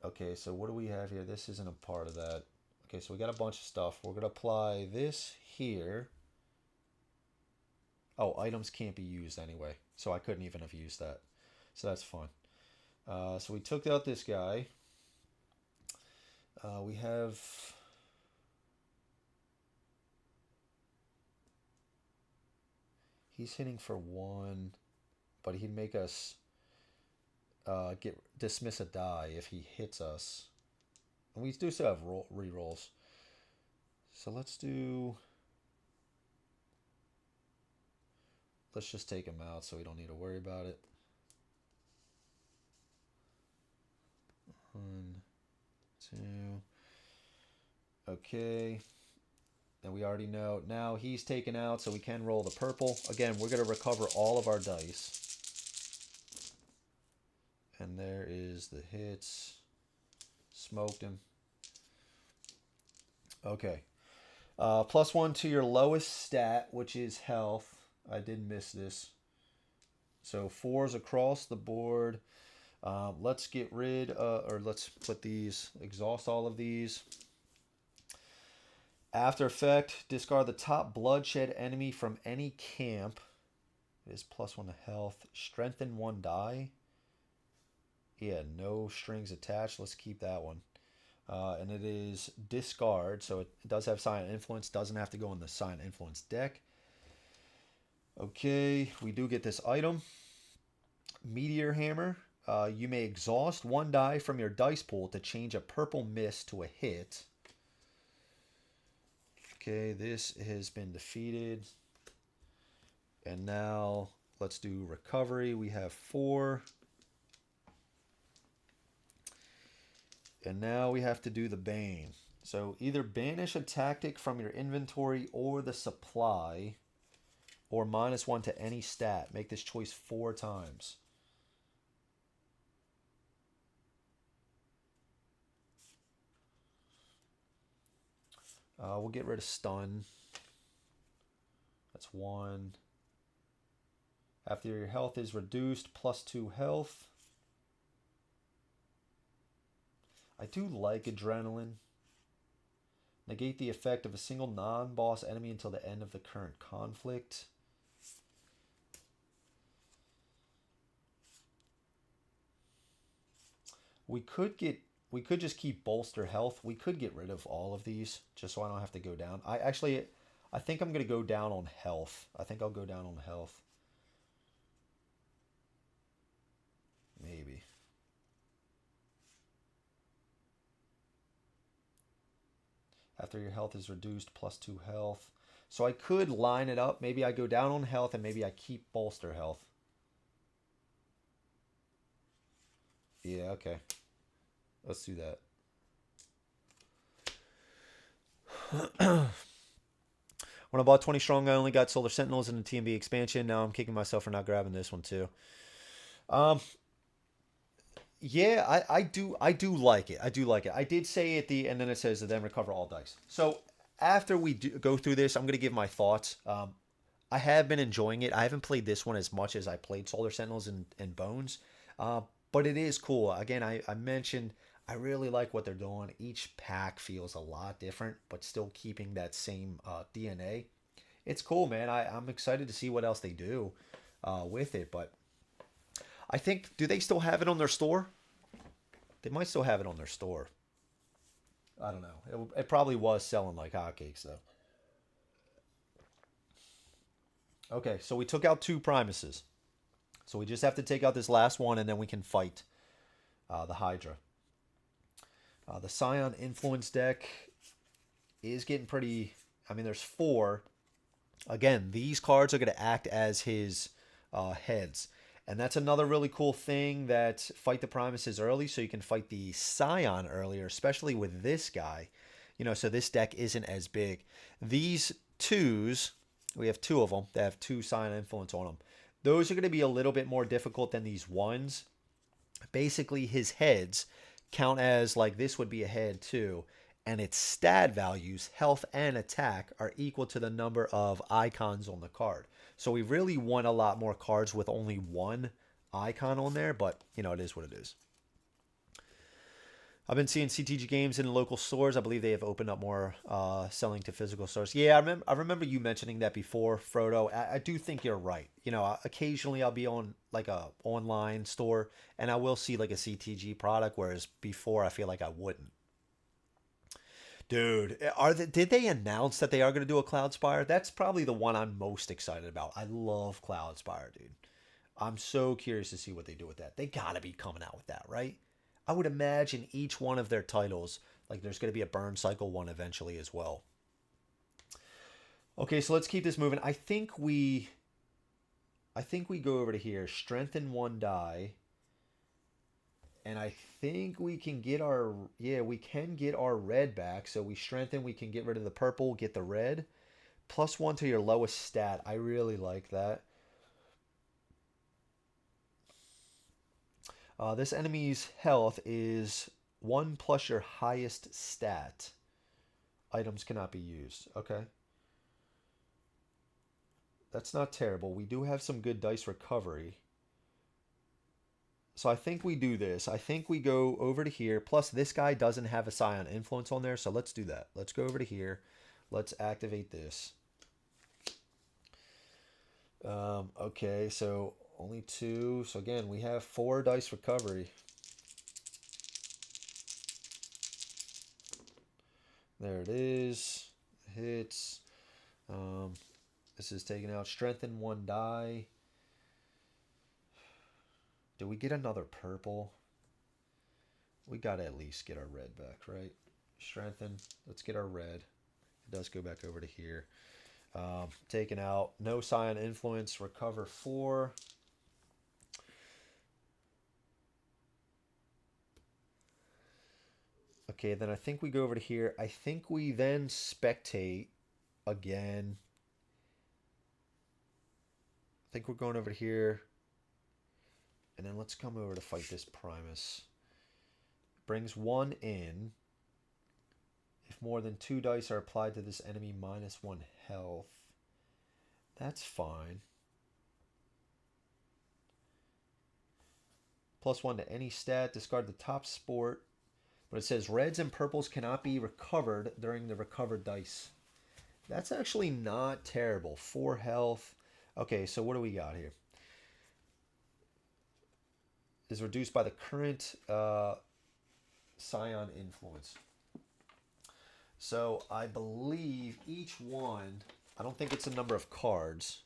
Okay, so what do we have here? This isn't a part of that. Okay, so we got a bunch of stuff. We're going to apply this here. Oh, items can't be used anyway. So I couldn't even have used that. So that's fine. So we took out this guy. We have... He's hitting for 1, but he'd make us dismiss a die if he hits us. And we do still have rerolls. So let's just take him out so we don't need to worry about it. 1, 2. Okay. And we already know. Now he's taken out, so we can roll the purple. Again, we're going to recover all of our dice. And there is the hits. Smoked him. Okay. +1 to your lowest stat, which is health. I did miss this. So 4s across the board. Let's get rid or let's put these, exhaust all of these. After effect, discard the top bloodshed enemy from any camp. It is +1 to health. Strengthen 1 die. Yeah, no strings attached. Let's keep that one. And it is discard, so it does have silent influence. Doesn't have to go in the silent influence deck. Okay, we do get this item. Meteor Hammer. You may exhaust one die from your dice pool to change a purple miss to a hit. Okay, this has been defeated. And now let's do recovery. We have 4. And now we have to do the Bane. So either banish a tactic from your inventory or the supply, or -1 to any stat. Make this choice 4 times. We'll get rid of stun. That's 1. After your health is reduced, +2 health. I do like adrenaline. Negate the effect of a single non-boss enemy until the end of the current conflict. We could just keep bolster health. We could get rid of all of these just so I don't have to go down. I think I'm going to go down on health. I think I'll go down on health. Maybe. After your health is reduced, +2 health. So I could line it up. Maybe I go down on health and maybe I keep bolster health. Yeah, okay. Let's do that. When I bought 20 Strong, I only got Solar Sentinels in the TMB expansion. Now I'm kicking myself for not grabbing this one too. Yeah, I do like it. I do like it. I did say at the and then it says then recover all dice. So after we go through this, I'm gonna give my thoughts. I have been enjoying it. I haven't played this one as much as I played Solar Sentinels and Bones, but it is cool. Again, I mentioned I really like what they're doing. Each pack feels a lot different, but still keeping that same DNA. It's cool, man. I'm excited to see what else they do with it, but. I think, do they still have it on their store? They might still have it on their store. I don't know. It probably was selling like hotcakes, though. Okay, so we took out 2 Primuses. So we just have to take out this last one, and then we can fight the Hydra. The Scion Influence deck is getting pretty... I mean, there's 4. Again, these cards are going to act as his heads. And that's another really cool thing, that fight the Primuses early so you can fight the Scion earlier, especially with this guy. You know, so this deck isn't as big. These 2s, we have 2 of them that have 2 Scion Influence on them. Those are going to be a little bit more difficult than these 1s. Basically, his heads count as, like, this would be a head too. And its stat values, health and attack, are equal to the number of icons on the card. So we really want a lot more cards with only 1 icon on there, but, you know, it is what it is. I've been seeing CTG games in local stores. I believe they have opened up more selling to physical stores. Yeah, I remember you mentioning that before, Frodo. I do think you're right. You know, occasionally I'll be on like a online store and I will see like a CTG product, whereas before I feel like I wouldn't. Dude, did they announce that they are going to do a Cloudspire? That's probably the one I'm most excited about. I love Cloudspire, dude. I'm so curious to see what they do with that. They got to be coming out with that, right? I would imagine each one of their titles, like there's going to be a Burn Cycle one eventually as well. Okay, so let's keep this moving. I think we go over to here, strengthen 1 die. And I think we can get our, yeah, we can get our red back. So we strengthen, we can get rid of the purple, get the red. +1 to your lowest stat. I really like that. This enemy's health is 1 plus your highest stat. Items cannot be used. Okay. That's not terrible. We do have some good dice recovery. So I think we do this. I think we go over to here. Plus, this guy doesn't have a Scion Influence on there, so let's do that. Let's go over to here. Let's activate this. Okay, so only 2. So again, we have 4 dice recovery. There it is. Hits. This is taking out strengthen 1 die. Do we get another purple? We got to at least get our red back, right? Strengthen. Let's get our red. It does go back over to here. Taken out. No Scion influence. Recover 4. Okay, then I think we go over to here. I think we then spectate again. I think we're going over to here. And then let's come over to fight this Primus. Brings 1 in. If more than 2 dice are applied to this enemy, -1 health. That's fine. +1 to any stat. Discard the top sport. But it says reds and purples cannot be recovered during the recovered dice. That's actually not terrible. 4 health. Okay, so what do we got here? Is reduced by the current Scion influence. So I believe each one, I don't think it's a number of cards.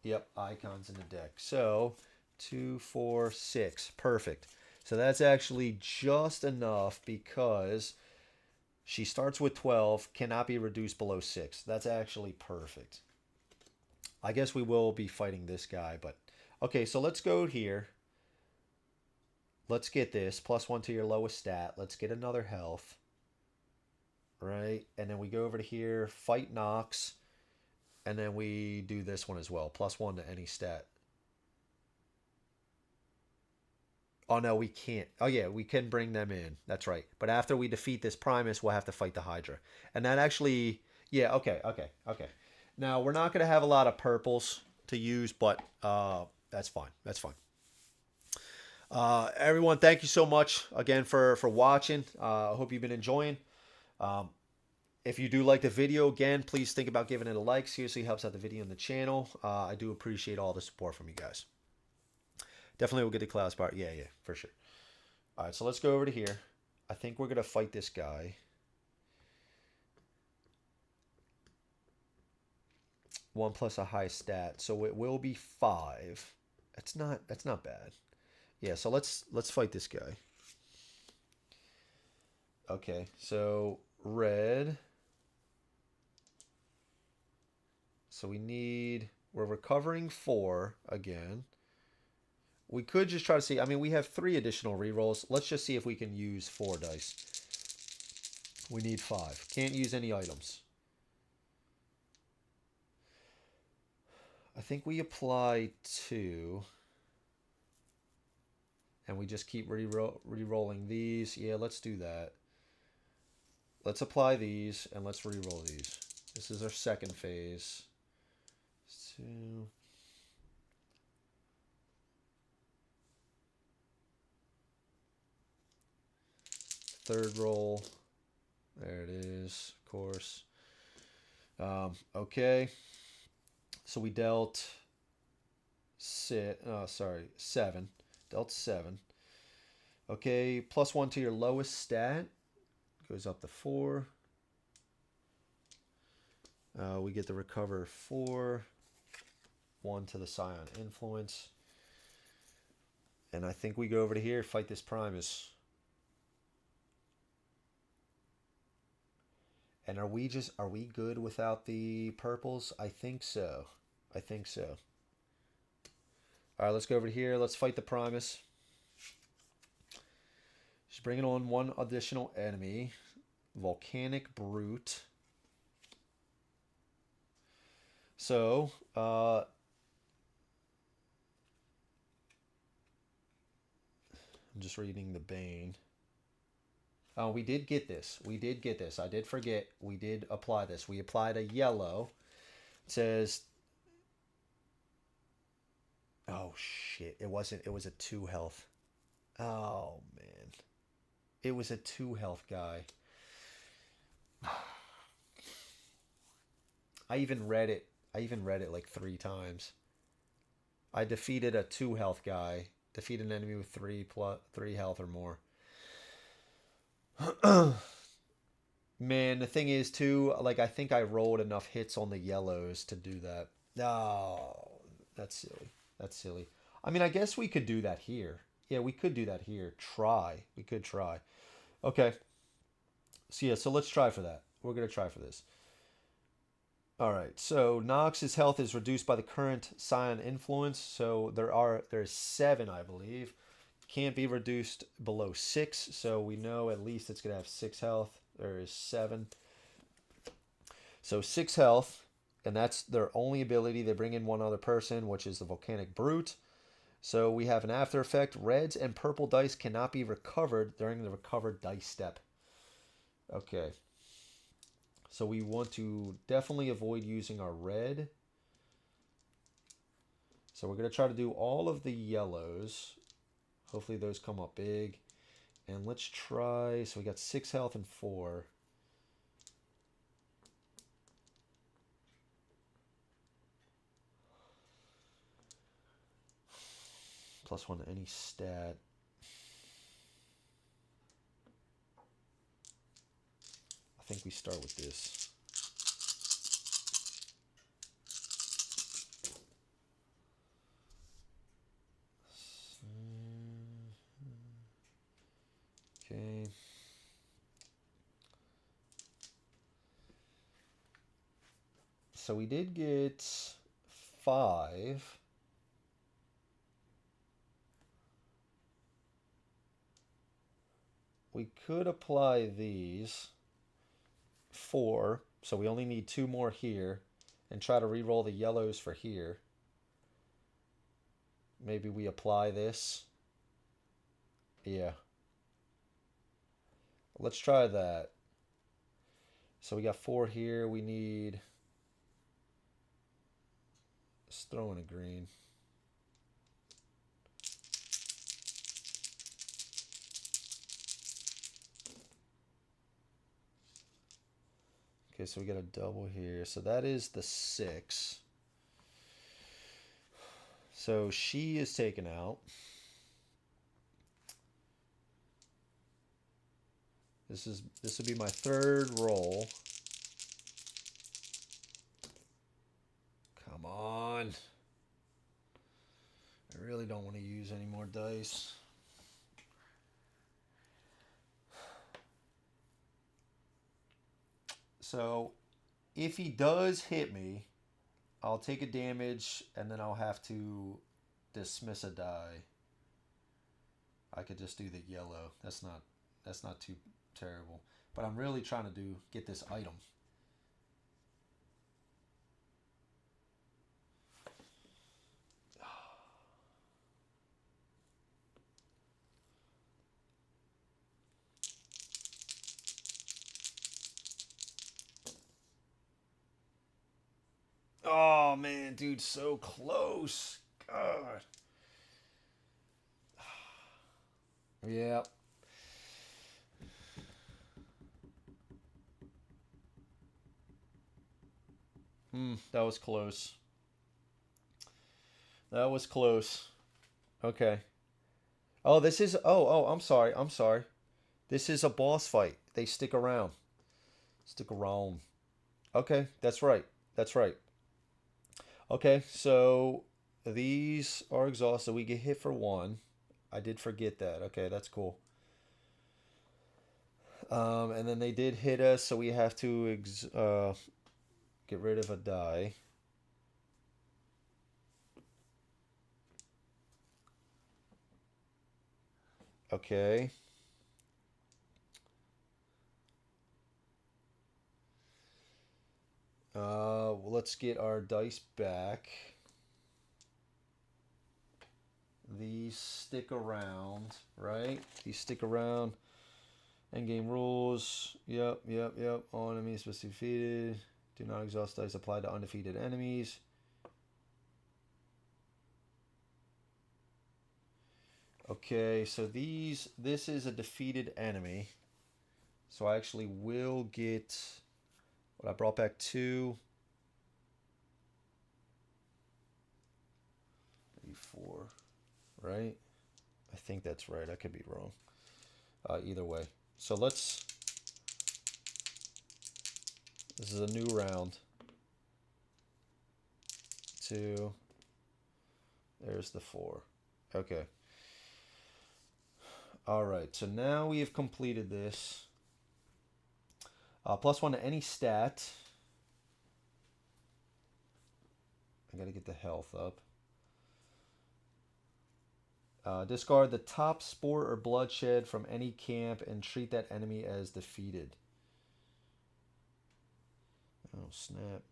Yep, icons in the deck. So 2, 4, 6. Perfect. So that's actually just enough because she starts with 12, cannot be reduced below 6. That's actually perfect. I guess we will be fighting this guy, but okay, so let's go here. Let's get this. +1 to your lowest stat. Let's get another health. Right? And then we go over to here, fight Nox. And then we do this one as well. +1 to any stat. Oh, no, we can't. Oh, yeah, we can bring them in. That's right. But after we defeat this Primus, we'll have to fight the Hydra. And that actually... Yeah, okay. Now, we're not going to have a lot of purples to use, but that's fine. That's fine. Everyone, thank you so much again for watching. I hope you've been enjoying. If you do like the video, again, please think about giving it a like. Seriously helps out the video and the channel. I do appreciate all the support from you guys. Definitely will get the Cloud Spire. Yeah, for sure. All right, so let's go over to here. I think we're going to fight this guy. 1 plus a high stat, so it will be 5. That's not bad. Yeah, so let's fight this guy. Okay, so red. So we're recovering 4 again. We could just try to see, I mean, we have 3 additional rerolls. Let's just see if we can use 4 dice. We need 5. Can't use any items. I think we apply 2. And we just keep re-rolling these. Yeah, let's do that. Let's apply these and let's re-roll these. This is our second phase. 2. Third roll. There it is, of course. Okay. So we dealt 7. Dealt 7. Okay, +1 to your lowest stat. Goes up to 4. We get to recover 4. 1 to the Scion influence. And I think we go over to here, fight this Primus. And are we good without the purples? I think so. All right, let's go over to here. Let's fight the Primus. She's bringing on 1 additional enemy. Volcanic Brute. So, I'm just reading the Bane. Oh, we did get this. I did forget. We did apply this. We applied a yellow. It says... Oh, shit. It wasn't. It was a 2 health. Oh, man. It was a 2 health guy. I even read it like 3 times. I defeated a 2 health guy. Defeated an enemy with 3 health or more. Man, the thing is too, like I think I rolled enough hits on the yellows to do that. No, that's silly. That's silly. I mean, I guess we could do that here. Yeah, we could do that here. Try. We could try. Okay. So yeah, so let's try for that. We're gonna try for this. All right. So Nox's health is reduced by the current Scion influence. So there's 7, I believe. Can't be reduced below 6. So we know at least it's gonna have 6 health. There is 7. So 6 health, and that's their only ability. They bring in one other person, which is the Volcanic Brute. So we have an after effect. Reds and purple dice cannot be recovered during the recovered dice step. Okay. So we want to definitely avoid using our red. So we're going to try to do all of the yellows. Hopefully those come up big. And let's try, so we got 6 health and 4. +1 to any stat. I think we start with this. Okay. So we did get 5. We could apply these 4, so we only need 2 more here, and try to re-roll the yellows for here. Maybe we apply this. Yeah. Let's try that. So we got 4 here. We need... Let's throw in a green. Okay, so we got a double here. So that is the 6. So she is taken out. This will be my 3rd roll. Come on. I really don't want to use any more dice. So if he does hit me, I'll take a damage and then I'll have to dismiss a die. I could just do the yellow. That's not too terrible. But I'm really trying to get this item. Oh man, dude, so close. God. Yeah. That was close. That was close. Okay. Oh, this is... Oh, I'm sorry. I'm sorry. This is a boss fight. They stick around. Stick around. Okay, that's right. That's right. Okay, so these are exhausted. We get hit for 1. I did forget that. Okay, that's cool. And then they did hit us, so we have to get rid of a die. Okay. Let's get our dice back. These stick around, right? These stick around. Endgame rules. Yep. All enemies must be defeated. Do not exhaust dice applied to undefeated enemies. Okay, so this is a defeated enemy. So I actually will get what I brought back 2. Maybe 4, right? I think that's right. I could be wrong. Either way. So this is a new round. 2. There's the 4. Okay. All right, so now we have completed this. +1 to any stat. I got to get the health up. Discard the top sport or bloodshed from any camp and treat that enemy as defeated. Oh, snap.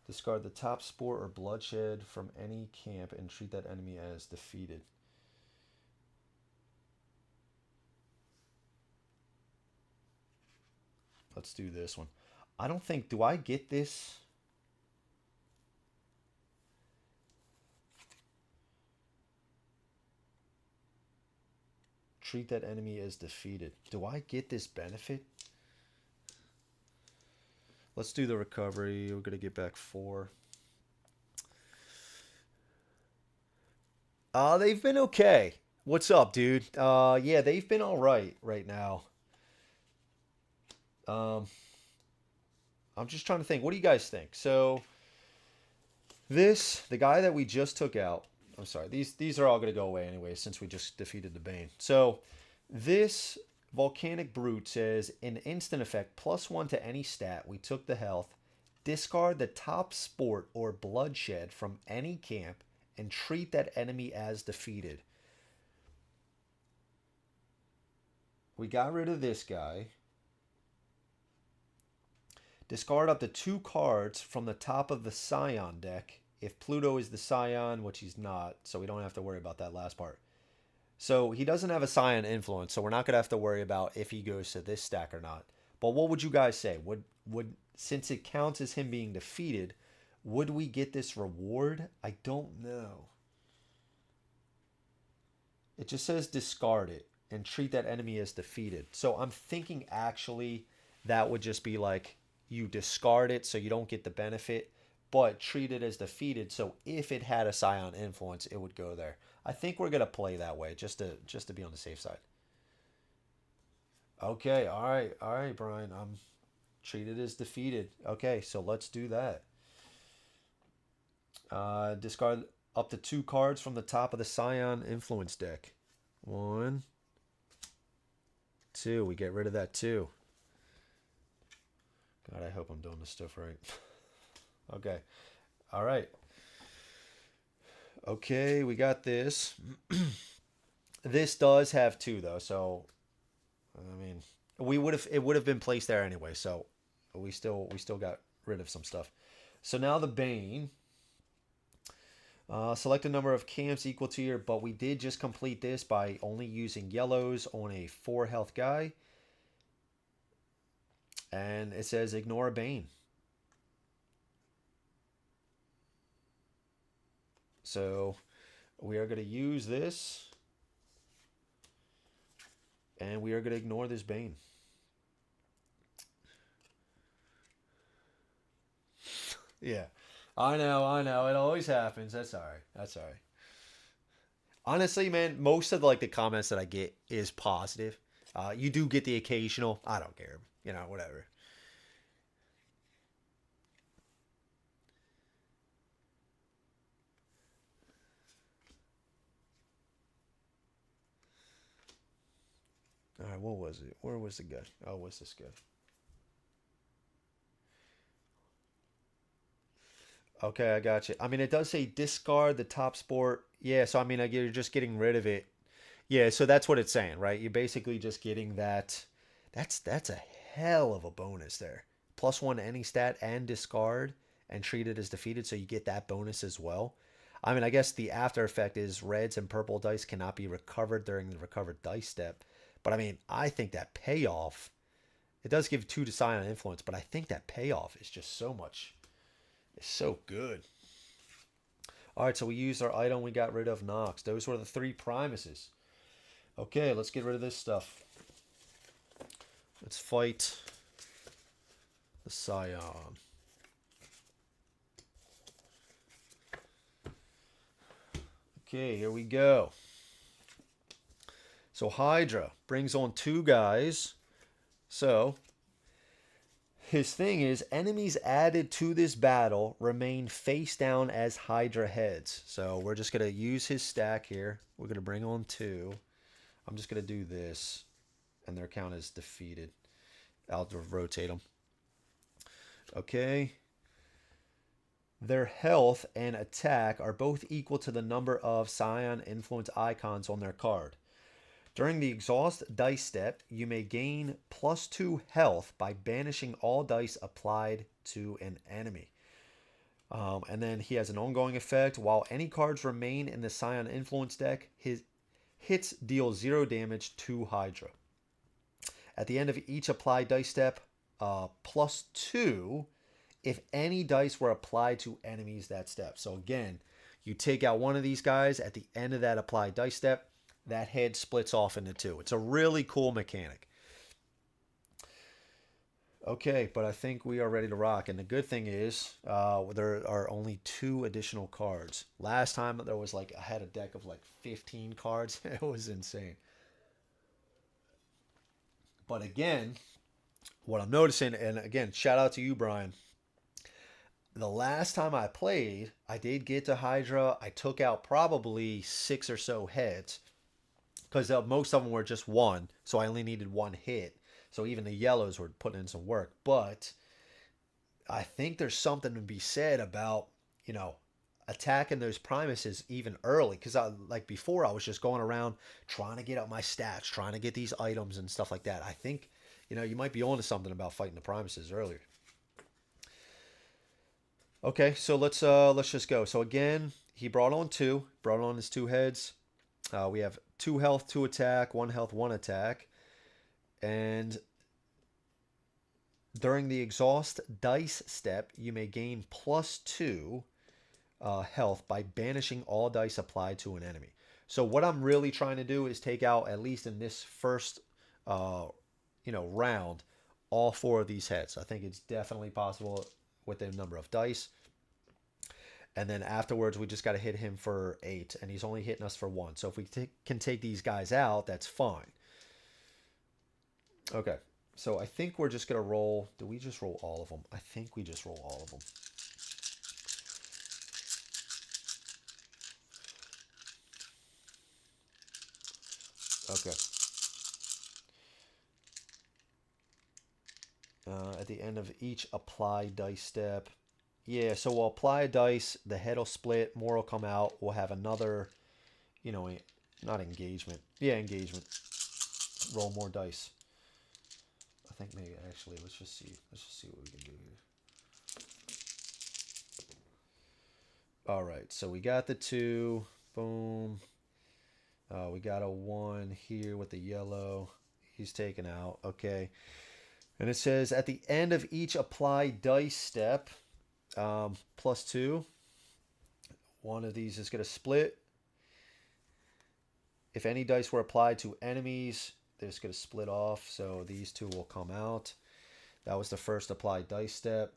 Discard the top sport or bloodshed from any camp and treat that enemy as defeated. Let's do this one. I don't think... Do I get this? Treat that enemy as defeated. Do I get this benefit? Let's do the recovery. We're going to get back 4. They've been okay. What's up, dude? Yeah, they've been all right now. I'm just trying to think. What do you guys think? So, the guy that we just took out, I'm sorry, these are all going to go away anyway since we just defeated the Bane. So, this Volcanic Brute says, an instant effect, +1 to any stat. We took the health. Discard the top sport or bloodshed from any camp and treat that enemy as defeated. We got rid of this guy. Discard up to 2 cards from the top of the Scion deck. If Pluto is the Scion, which he's not, so we don't have to worry about that last part. So he doesn't have a Scion influence, so we're not going to have to worry about if he goes to this stack or not. But what would you guys say? Would since it counts as him being defeated, would we get this reward? I don't know. It just says discard it and treat that enemy as defeated. So I'm thinking actually that would just be like you discard it so you don't get the benefit, but treat it as defeated. So if it had a Scion influence, it would go there. I think we're gonna play that way just to be on the safe side. Okay, all right, Brian. I'm treated as defeated. Okay, so let's do that. Discard up to 2 cards from the top of the Scion influence deck. 1, 2. We get rid of that 2. God, I hope I'm doing this stuff right. Okay. All right. Okay, we got this. This does have 2 though, so I mean, it would have been placed there anyway, so we still got rid of some stuff. So now the Bane. Select a number of camps equal to your, but we did just complete this by only using yellows on a 4 health guy. And it says ignore a Bane. So we are going to use this. And we are going to ignore this Bane. Yeah. I know. It always happens. That's all right. Honestly, man, most of the comments that I get is positive. You do get the occasional, I don't care. Whatever. All right, what was it? Where was the guy? Oh, what's this guy? Okay, I got you. I mean, it does say discard the top sport. Yeah, so I mean, you're just getting rid of it. Yeah, so that's what it's saying, right? You're basically just getting that. That's a hell of a bonus there. +1 to any stat and discard and treat it as defeated, so you get that bonus as well. I mean, I guess the after effect is reds and purple dice cannot be recovered during the recovered dice step. But I mean, I think that payoff, it does give 2 to Scion influence, but I think that payoff is just so much. It's so good. All right, so we used our item. We got rid of Nox. Those were the 3 Primuses. Okay, let's get rid of this stuff. Let's fight the Scion. Okay, here we go. So Hydra brings on 2 guys. So his thing is enemies added to this battle remain face down as Hydra heads. So we're just going to use his stack here. We're going to bring on 2. I'm just going to do this, and their count is defeated. I'll rotate them. Okay. Their health and attack are both equal to the number of Scion influence icons on their card. During the exhaust dice step, you may gain +2 health by banishing all dice applied to an enemy. And then he has an ongoing effect. While any cards remain in the Scion influence deck, his hits deal 0 damage to Hydra. At the end of each applied dice step, +2 if any dice were applied to enemies that step. So again, you take out one of these guys at the end of that applied dice step, that head splits off into 2. It's a really cool mechanic. Okay, but I think we are ready to rock. And the good thing is there are only 2 additional cards. Last time there was I had a deck of 15 cards. It was insane. But again, what I'm noticing, and again, shout out to you, Brian. The last time I played, I did get to Hydra. I took out probably 6 or so heads because most of them were just 1. So I only needed 1 hit. So even the yellows were putting in some work. But I think there's something to be said about, attacking those Primuses even early. Because before, I was just going around trying to get up my stats, trying to get these items and stuff like that. I think, you might be onto something about fighting the Primuses earlier. Okay, so let's just go. So again, he brought on his 2 heads. We have 2 health, 2 attack, 1 health, 1 attack. And during the exhaust dice step, you may gain +2 health by banishing all dice applied to an enemy. So what I'm really trying to do is take out, at least in this first round, all 4 of these heads. I think it's definitely possible with the number of dice. And then afterwards, we just got to hit him for 8, and he's only hitting us for 1. So if we can take these guys out, that's fine. Okay, so I think we're just going to roll. Do we just roll all of them? I think we just roll all of them. Okay. At the end of each apply dice step. Yeah, so we'll apply a dice, the head will split, more will come out. We'll have another, not engagement. Yeah, engagement. Roll more dice. I think maybe actually, let's just see what we can do here. All right, so we got the 2. Boom. We got a 1 here with the yellow. He's taken out. Okay. And it says at the end of each apply dice step, +2. One of these is going to split. If any dice were applied to enemies, they're just going to split off. So these 2 will come out. That was the first applied dice step.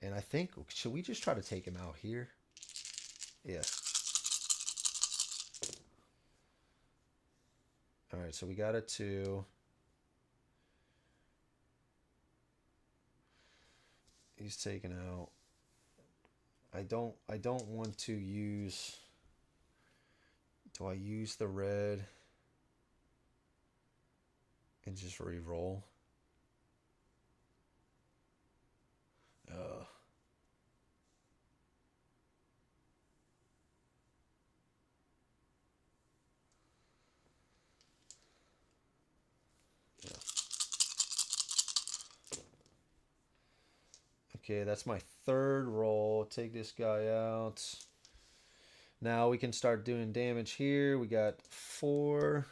And I think, should we just try to take him out here? Yeah. All right, so we got a 2. He's taken out. I don't want to use. Do I use the red and just re-roll? Okay, that's my 3rd roll. Take this guy out. Now we can start doing damage here. We got 4.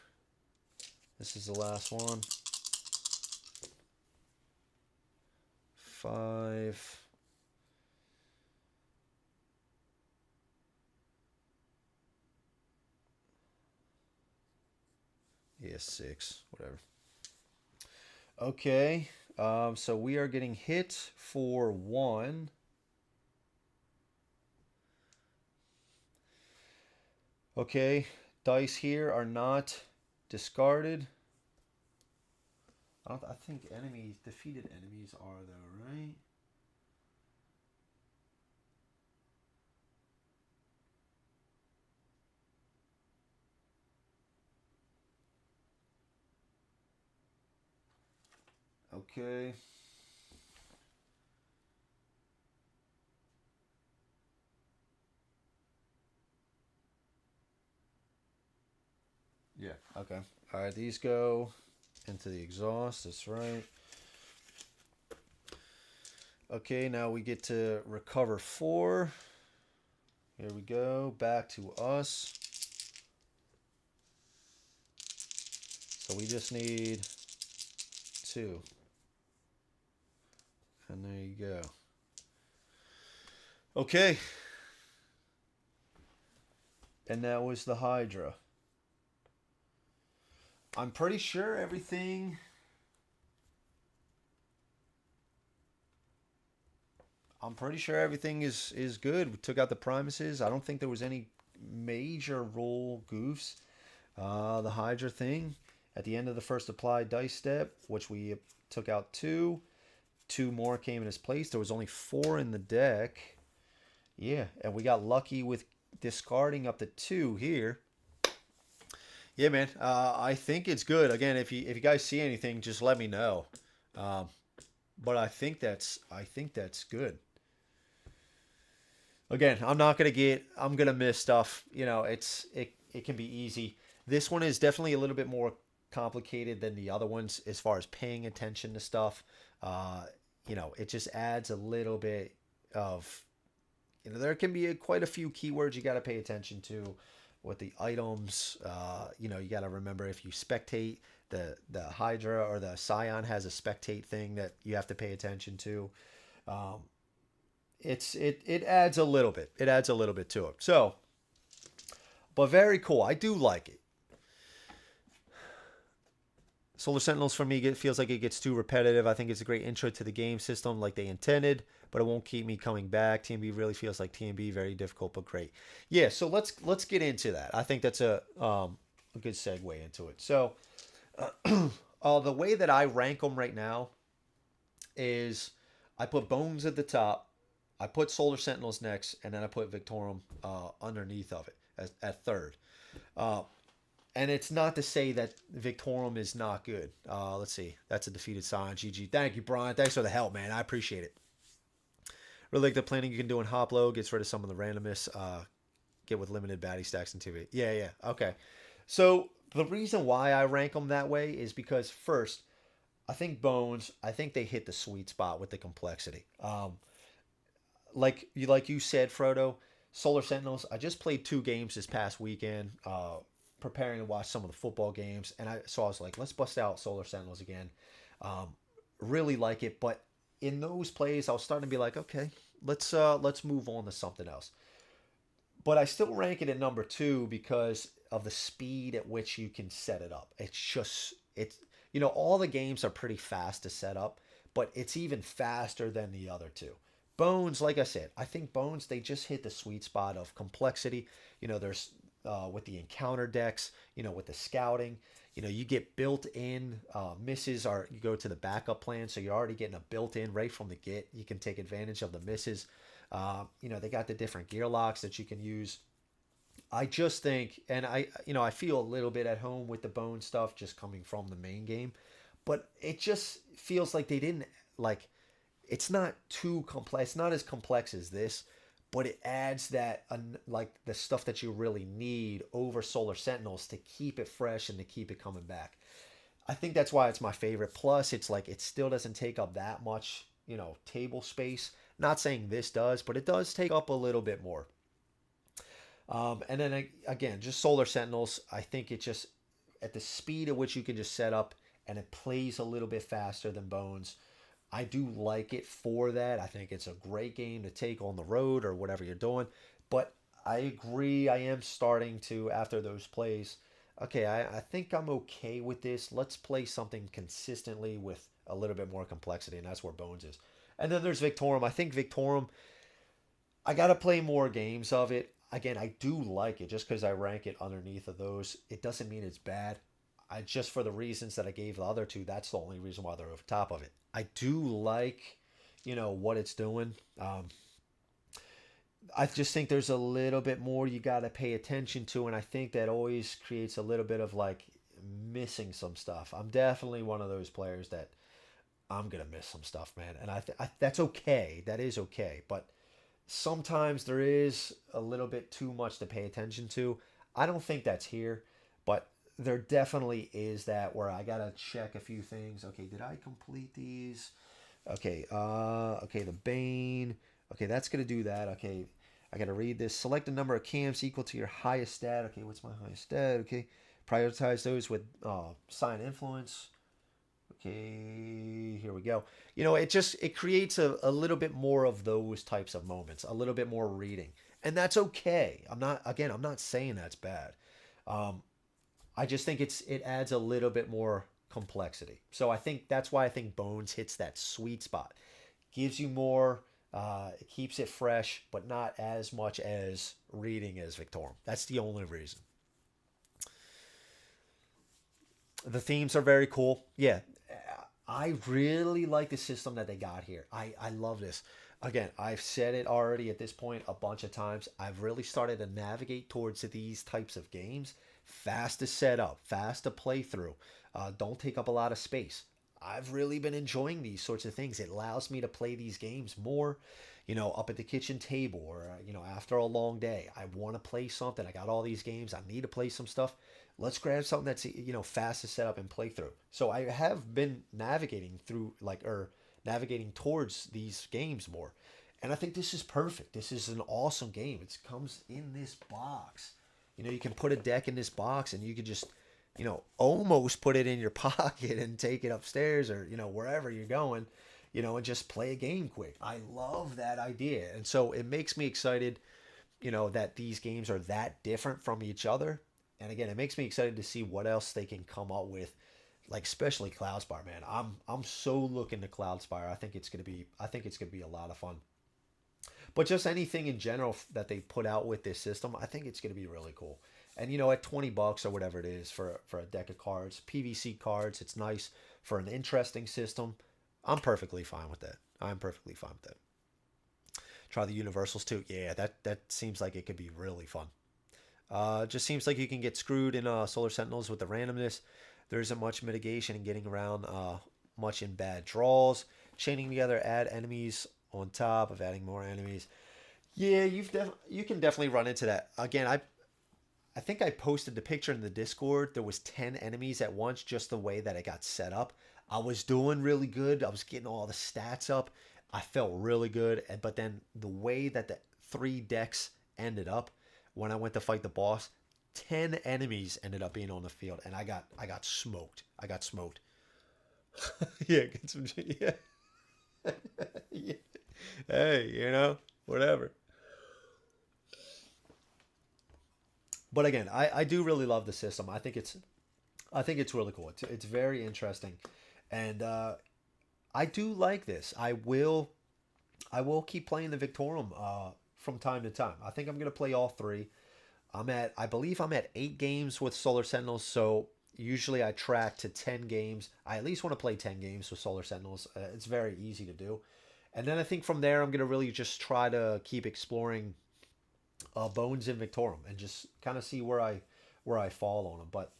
This is the last one. 5. Yeah, 6. Whatever. Okay. So we are getting hit for 1. Okay, dice here are not discarded. I think enemies, defeated enemies are though, right? Okay. Yeah. Okay. All right. These go into the exhaust. That's right. Okay. Now we get to recover 4. Here we go. Back to us. So we just need 2. And there you go. Okay. And that was the Hydra. I'm pretty sure everything. I'm pretty sure everything is good. We took out the Primuses. I don't think there was any major rule goofs. The Hydra thing at the end of the first applied dice step, which we took out 2. 2 more came in its place. There was only 4 in the deck. Yeah, and we got lucky with discarding up to 2 here. Yeah, man. I think it's good. Again, if you guys see anything, just let me know. But I think that's good. Again, I'm gonna miss stuff. You know, it can be easy. This one is definitely a little bit more complicated than the other ones as far as paying attention to stuff. You know, it just adds a little bit of, you know, there can be quite a few keywords you got to pay attention to with the items. You know, you got to remember if you spectate, the Hydra or the Scion has a spectate thing that you have to pay attention to. It adds a little bit. It adds a little bit to it. So, but very cool. I do like it. Solar Sentinels for me, it feels like it gets too repetitive. I think it's a great intro to the game system like they intended, but it won't keep me coming back. TMB really feels like TMB, very difficult but great. Yeah, so let's get into that. I think that's a good segue into it. So the way that I rank them right now is I put Bones at the top, I put Solar Sentinels next, and then I put Victorum underneath of it at third. And it's not to say that Victorum is not good. Let's see. That's a defeated sign. GG. Thank you, Brian. Thanks for the help, man. I appreciate it. Really like the planning you can do in Hoplo. Gets rid of some of the randomness. Get with limited baddie stacks and TV. Yeah. Okay. So the reason why I rank them that way is because first, I think Bones, I think they hit the sweet spot with the complexity. Like you said, Frodo, Solar Sentinels. I just played 2 games this past weekend. Preparing to watch some of the football games, and I was like, let's bust out Solar Sentinels again. Really like it, but in those plays, I was starting to be like, okay, let's move on to something else. But I still rank it at number 2 because of the speed at which you can set it up. It's you know, all the games are pretty fast to set up, but it's even faster than the other 2. Bones, like I said, I think Bones, they just hit the sweet spot of complexity. You know, there's with the encounter decks, you know, with the scouting, you know, you get built-in misses, or you go to the backup plan, so you're already getting a built-in right from the get. You can take advantage of the misses. You know, they got the different gear locks that you can use. I just think, and I feel a little bit at home with the bone stuff just coming from the main game, but it just feels like they didn't, like, it's not too complex. It's not as complex as this, but it adds that, like, the stuff that you really need over Solar Sentinels to keep it fresh and to keep it coming back. I think that's why it's my favorite. Plus, it's like it still doesn't take up that much, you know, table space. Not saying this does, but it does take up a little bit more. And then again, just Solar Sentinels, I think it just, at the speed at which you can just set up, and it plays a little bit faster than Bones. I do like it for that. I think it's a great game to take on the road or whatever you're doing. But I agree, I am starting to, after those plays, okay, I think I'm okay with this. Let's play something consistently with a little bit more complexity, and that's where Bones is. And then there's Victorum. I think Victorum, I got to play more games of it. Again, I do like it just because I rank it underneath of those. It doesn't mean it's bad. I just for the reasons that I gave the other two, that's the only reason why they're over top of it. I do like, what it's doing. I just think there's a little bit more you got to pay attention to, and I think that always creates a little bit of like missing some stuff. I'm definitely one of those players that I'm gonna miss some stuff, man, and that's okay. That is okay, but sometimes there is a little bit too much to pay attention to. I don't think that's here, but there definitely is that where I gotta check a few things. Okay, did I complete these? Okay, okay, the Bane. Okay, that's gonna do that. Okay, I gotta read this. Select a number of camps equal to your highest stat. Okay, what's my highest stat? Okay, prioritize those with sign influence. Okay, here we go. It creates a little bit more of those types of moments, a little bit more reading, and that's okay. I'm not saying that's bad. Um, I just think it adds a little bit more complexity. So I think that's why I think Bones hits that sweet spot. Gives you more, it keeps it fresh, but not as much as reading as Victorum. That's the only reason. The themes are very cool. Yeah, I really like the system that they got here. I love this. Again, I've said it already at this point a bunch of times. I've really started to navigate towards these types of games. Fast to set up, fast to play through. Don't take up a lot of space. I've really been enjoying these sorts of things. It allows me to play these games more, up at the kitchen table or, after a long day. I want to play something. I got all these games. I need to play some stuff. Let's grab something that's, fast to set up and play through. So I have been navigating through, or navigating towards these games more. And I think this is perfect. This is an awesome game. It comes in this box. You can put a deck in this box and you could just, almost put it in your pocket and take it upstairs or, wherever you're going, and just play a game quick. I love that idea. And so it makes me excited, that these games are that different from each other. And again, it makes me excited to see what else they can come up with, like especially Cloudspire, man. I'm so looking to Cloudspire. I think it's gonna be a lot of fun. But just anything in general that they put out with this system, I think it's going to be really cool. And at $20 or whatever it is for a deck of cards, PVC cards, it's nice for an interesting system. I'm perfectly fine with that. I'm perfectly fine with that. Try the universals too. Yeah, that seems like it could be really fun. Just seems like you can get screwed in Solar Sentinels with the randomness. There isn't much mitigation in getting around much in bad draws. Chaining together, add enemies on top of adding more enemies. Yeah, you can definitely run into that. Again, I think I posted the picture in the Discord. There was 10 enemies at once, just the way that it got set up. I was doing really good. I was getting all the stats up. I felt really good. But then the way that the 3 decks ended up, when I went to fight the boss, 10 enemies ended up being on the field, and I got smoked. I got smoked. Yeah, get some. Yeah. Yeah. Hey, whatever. But again, I do really love the system. I think it's really cool. It's very interesting, and I do like this. I will keep playing the Victorum from time to time. I think I'm gonna play all 3. I believe I'm at 8 games with Solar Sentinels. So usually I track to 10 games. I at least want to play 10 games with Solar Sentinels. It's very easy to do. And then I think from there I'm gonna really just try to keep exploring Bones in Victorum and just kind of see where I fall on them. But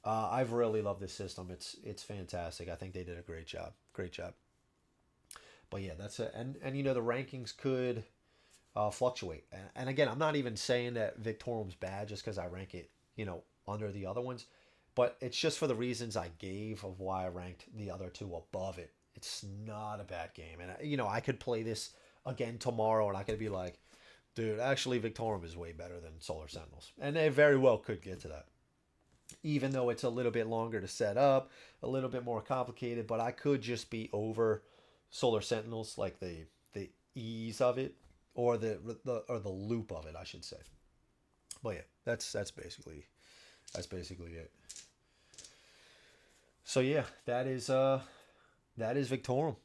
I've really loved this system. It's fantastic. I think they did a great job. Great job. But yeah, that's it. And the rankings could fluctuate. And again, I'm not even saying that Victorum's bad just because I rank it, under the other ones. But it's just for the reasons I gave of why I ranked the other two above it. It's not a bad game. And, I could play this again tomorrow and I could be like, dude, actually Victorum is way better than Solar Sentinels. And they very well could get to that. Even though it's a little bit longer to set up, a little bit more complicated, but I could just be over Solar Sentinels, like the ease of it, or the loop of it, I should say. But yeah, that's basically it. So yeah, that is Victorum.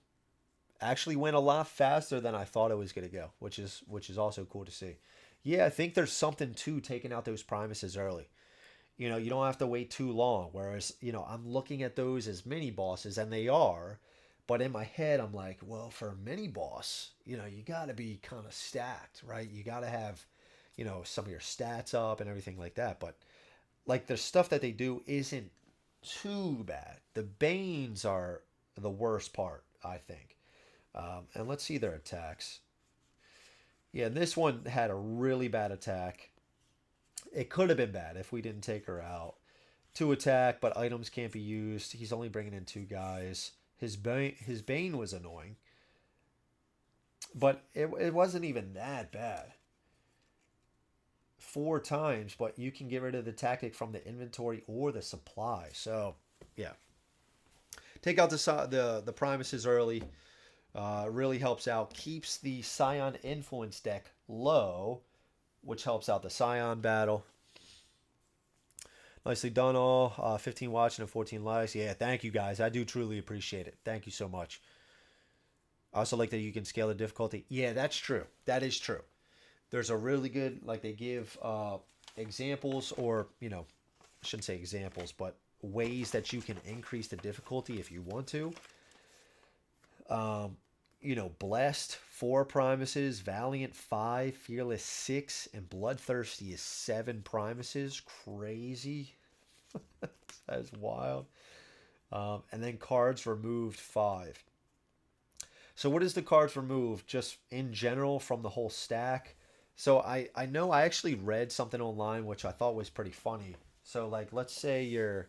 Actually went a lot faster than I thought it was gonna go, which is also cool to see. Yeah, I think there's something to taking out those Primuses early. you don't have to wait too long. Whereas, I'm looking at those as mini bosses, and they are. But in my head, I'm like, well, for a mini boss, you got to be kind of stacked, right? You got to have, some of your stats up and everything like that. But like the stuff that they do isn't too bad. The Banes are the worst part, I think. And let's see their attacks. Yeah, this one had a really bad attack. It could have been bad if we didn't take her out. Two attack, but items can't be used. He's only bringing in two guys. His Bane was annoying, but it wasn't even that bad. Four times, but you can get rid of the tactic from the inventory or the supply. So, yeah, take out the Primuses early. Really helps out. Keeps the Scion influence deck low, which helps out the Scion battle. Nicely done, all. 15 watching and 14 likes. Yeah, thank you guys. I do truly appreciate it. Thank you so much. I also like that you can scale the difficulty. Yeah, that's true. That is true. There's a really good, like they give examples, or, I shouldn't say examples, but ways that you can increase the difficulty if you want to. Blessed 4 Primuses, Valiant 5, Fearless 6, and Bloodthirsty is 7 Primuses. Crazy. That's wild. And then cards removed 5. So what is the cards removed just in general from the whole stack? So I know I actually read something online which I thought was pretty funny. So like let's say you're,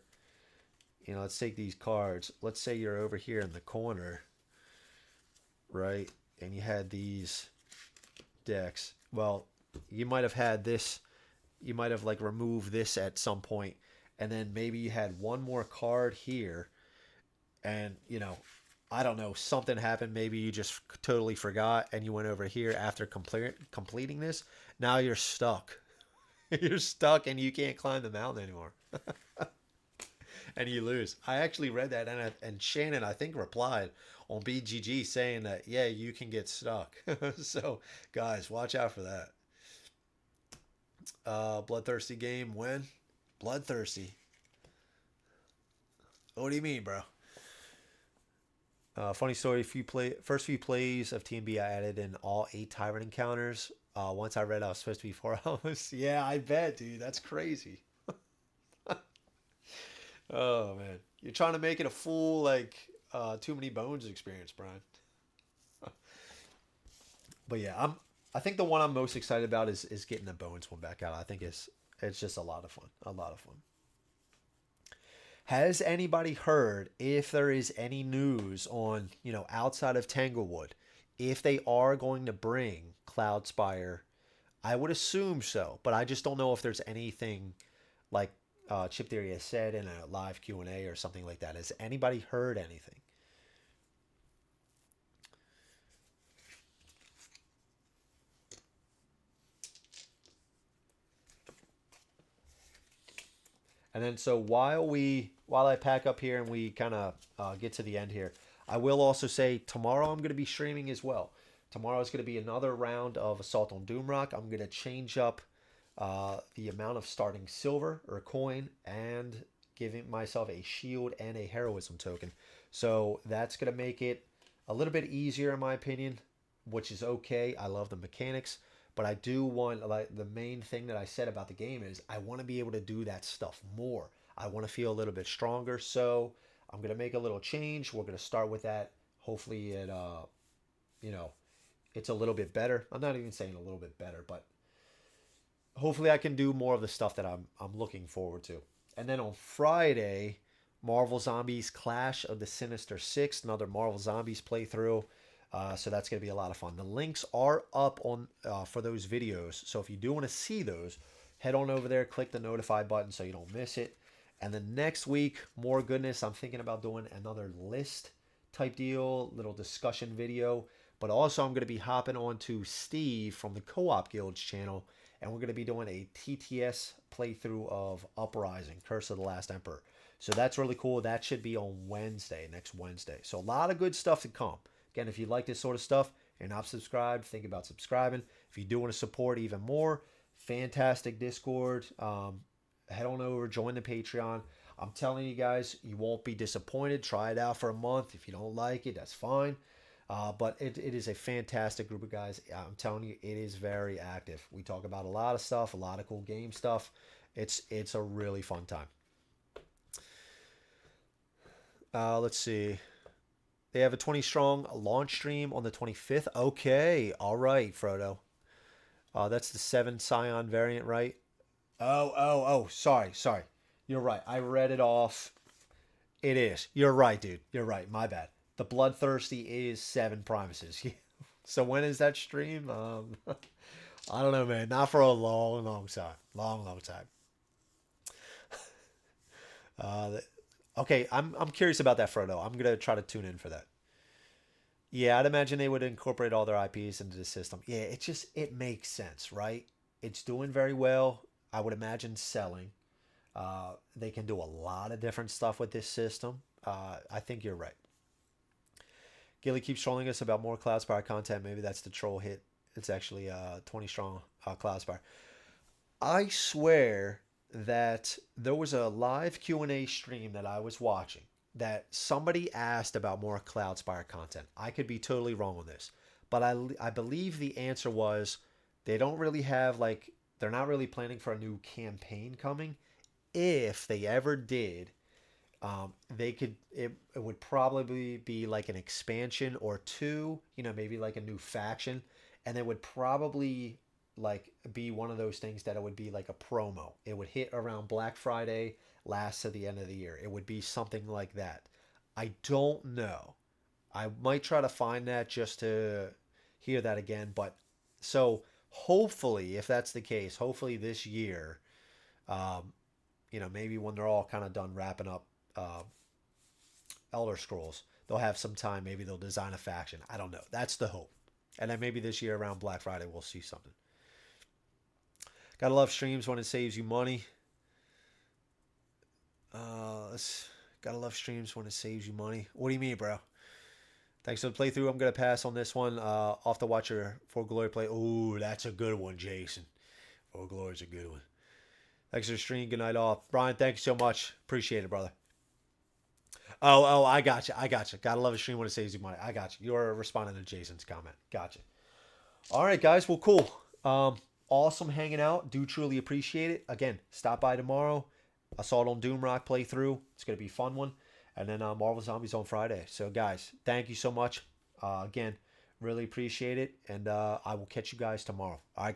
let's take these cards. Let's say you're over here in the corner, right? And you had these decks. Well, you might have had this, you might have like removed this at some point, and then maybe you had one more card here, and I don't know, something happened. Maybe you just totally forgot and you went over here after completing this. Now you're stuck. You're stuck and you can't climb the mountain anymore. And you lose. I actually read that, and Shannon, I think, replied on BGG saying that, yeah, you can get stuck. So, guys, watch out for that. Bloodthirsty game, when? Bloodthirsty. What do you mean, bro? Funny story, first few plays of TMB, I added in all 8 Tyrant encounters. Once I read I was supposed to be 4 hours. Yeah, I bet, dude. That's crazy. Oh, man. You're trying to make it a full, like, Too Many Bones experience, Brian. But yeah, I think the one I'm most excited about is getting the Bones one back out. I think it's just a lot of fun. A lot of fun. Has anybody heard if there is any news on, outside of Tanglewood, if they are going to bring Cloudspire? I would assume so, but I just don't know if there's anything like Chip Theory has said in a live Q&A or something like that. Has anybody heard anything? And then so while I pack up here and we kind of get to the end here, I will also say tomorrow I'm going to be streaming as well. Tomorrow is going to be another round of Assault on Doomrock. I'm going to change up the amount of starting silver or coin and giving myself a shield and a heroism token. So that's going to make it a little bit easier in my opinion, which is okay. I love the mechanics. But I do want, like, the main thing that I said about the game is I want to be able to do that stuff more. I want to feel a little bit stronger. So I'm going to make a little change. We're going to start with that. Hopefully it's a little bit better. I'm not even saying a little bit better, but hopefully I can do more of the stuff that I'm looking forward to. And then on Friday, Marvel Zombies Clash of the Sinister Six, another Marvel Zombies playthrough. So that's going to be a lot of fun. The links are up on for those videos. So if you do want to see those, head on over there, click the notify button so you don't miss it. And then next week, more goodness. I'm thinking about doing another list type deal, little discussion video. But also I'm going to be hopping on to Steve from the Co-op Guilds channel. And we're going to be doing a TTS playthrough of Uprising, Curse of the Last Emperor. So that's really cool. That should be on Wednesday, next Wednesday. So a lot of good stuff to come. Again, if you like this sort of stuff, you're not subscribed, think about subscribing. If you do want to support even more, fantastic Discord. head on over, join the Patreon. I'm telling you guys, you won't be disappointed. Try it out for a month. If you don't like it, that's fine. But it is a fantastic group of guys. I'm telling you, it is very active. We talk about a lot of stuff, a lot of cool game stuff. It's a really fun time. Let's see. They have a 20 strong launch stream on the 25th. Okay, all right, Frodo. That's the 7 Scion variant, right? Oh. Sorry. You're right. I read it off. It is. You're right, dude. You're right. My bad. The Bloodthirsty is 7 Primuses. So when is that stream? I don't know, man. Not for a long time. Long time. Okay, I'm curious about that, Frodo. I'm gonna try to tune in for that. Yeah, I'd imagine they would incorporate all their IPs into the system. Yeah, it makes sense, right? It's doing very well. I would imagine selling. They can do a lot of different stuff with this system. I think you're right. Gilly keeps trolling us about more Cloudspire content. Maybe that's the troll hit. It's actually 20 strong Cloudspire. I swear that there was a live Q&A stream that I was watching that somebody asked about more Cloudspire content. I could be totally wrong on this, but I believe the answer was they don't really have, like, they're not really planning for a new campaign coming. If they ever did, they could, it would probably be like an expansion or two, maybe like a new faction, and it would probably like be one of those things that it would be like a promo. It would hit around Black Friday, last to the end of the year. It would be something like that. I don't know. I might try to find that just to hear that again. But so hopefully, if that's the case, hopefully this year, maybe when they're all kind of done wrapping up Elder Scrolls, they'll have some time. Maybe they'll design a faction. I don't know. That's the hope. And then maybe this year around Black Friday, we'll see something. Gotta love streams when it saves you money. Gotta love streams when it saves you money. What do you mean, bro? Thanks for the playthrough. I'm gonna pass on this one. Off to watch your For Glory play. Oh, that's a good one, Jason. For Glory's a good one. Thanks for the stream. Good night, all. Brian, thank you so much. Appreciate it, brother. Oh, I got you. Gotta love a stream when it saves you money. I got you. You're responding to Jason's comment. Gotcha. All right, guys. Well, cool. Awesome hanging out. Do truly appreciate it. Again, stop by tomorrow. Assault on Doomrock playthrough. It's going to be a fun one. And then Marvel Zombies on Friday. So, guys, thank you so much. Again, really appreciate it. And I will catch you guys tomorrow. All right, guys.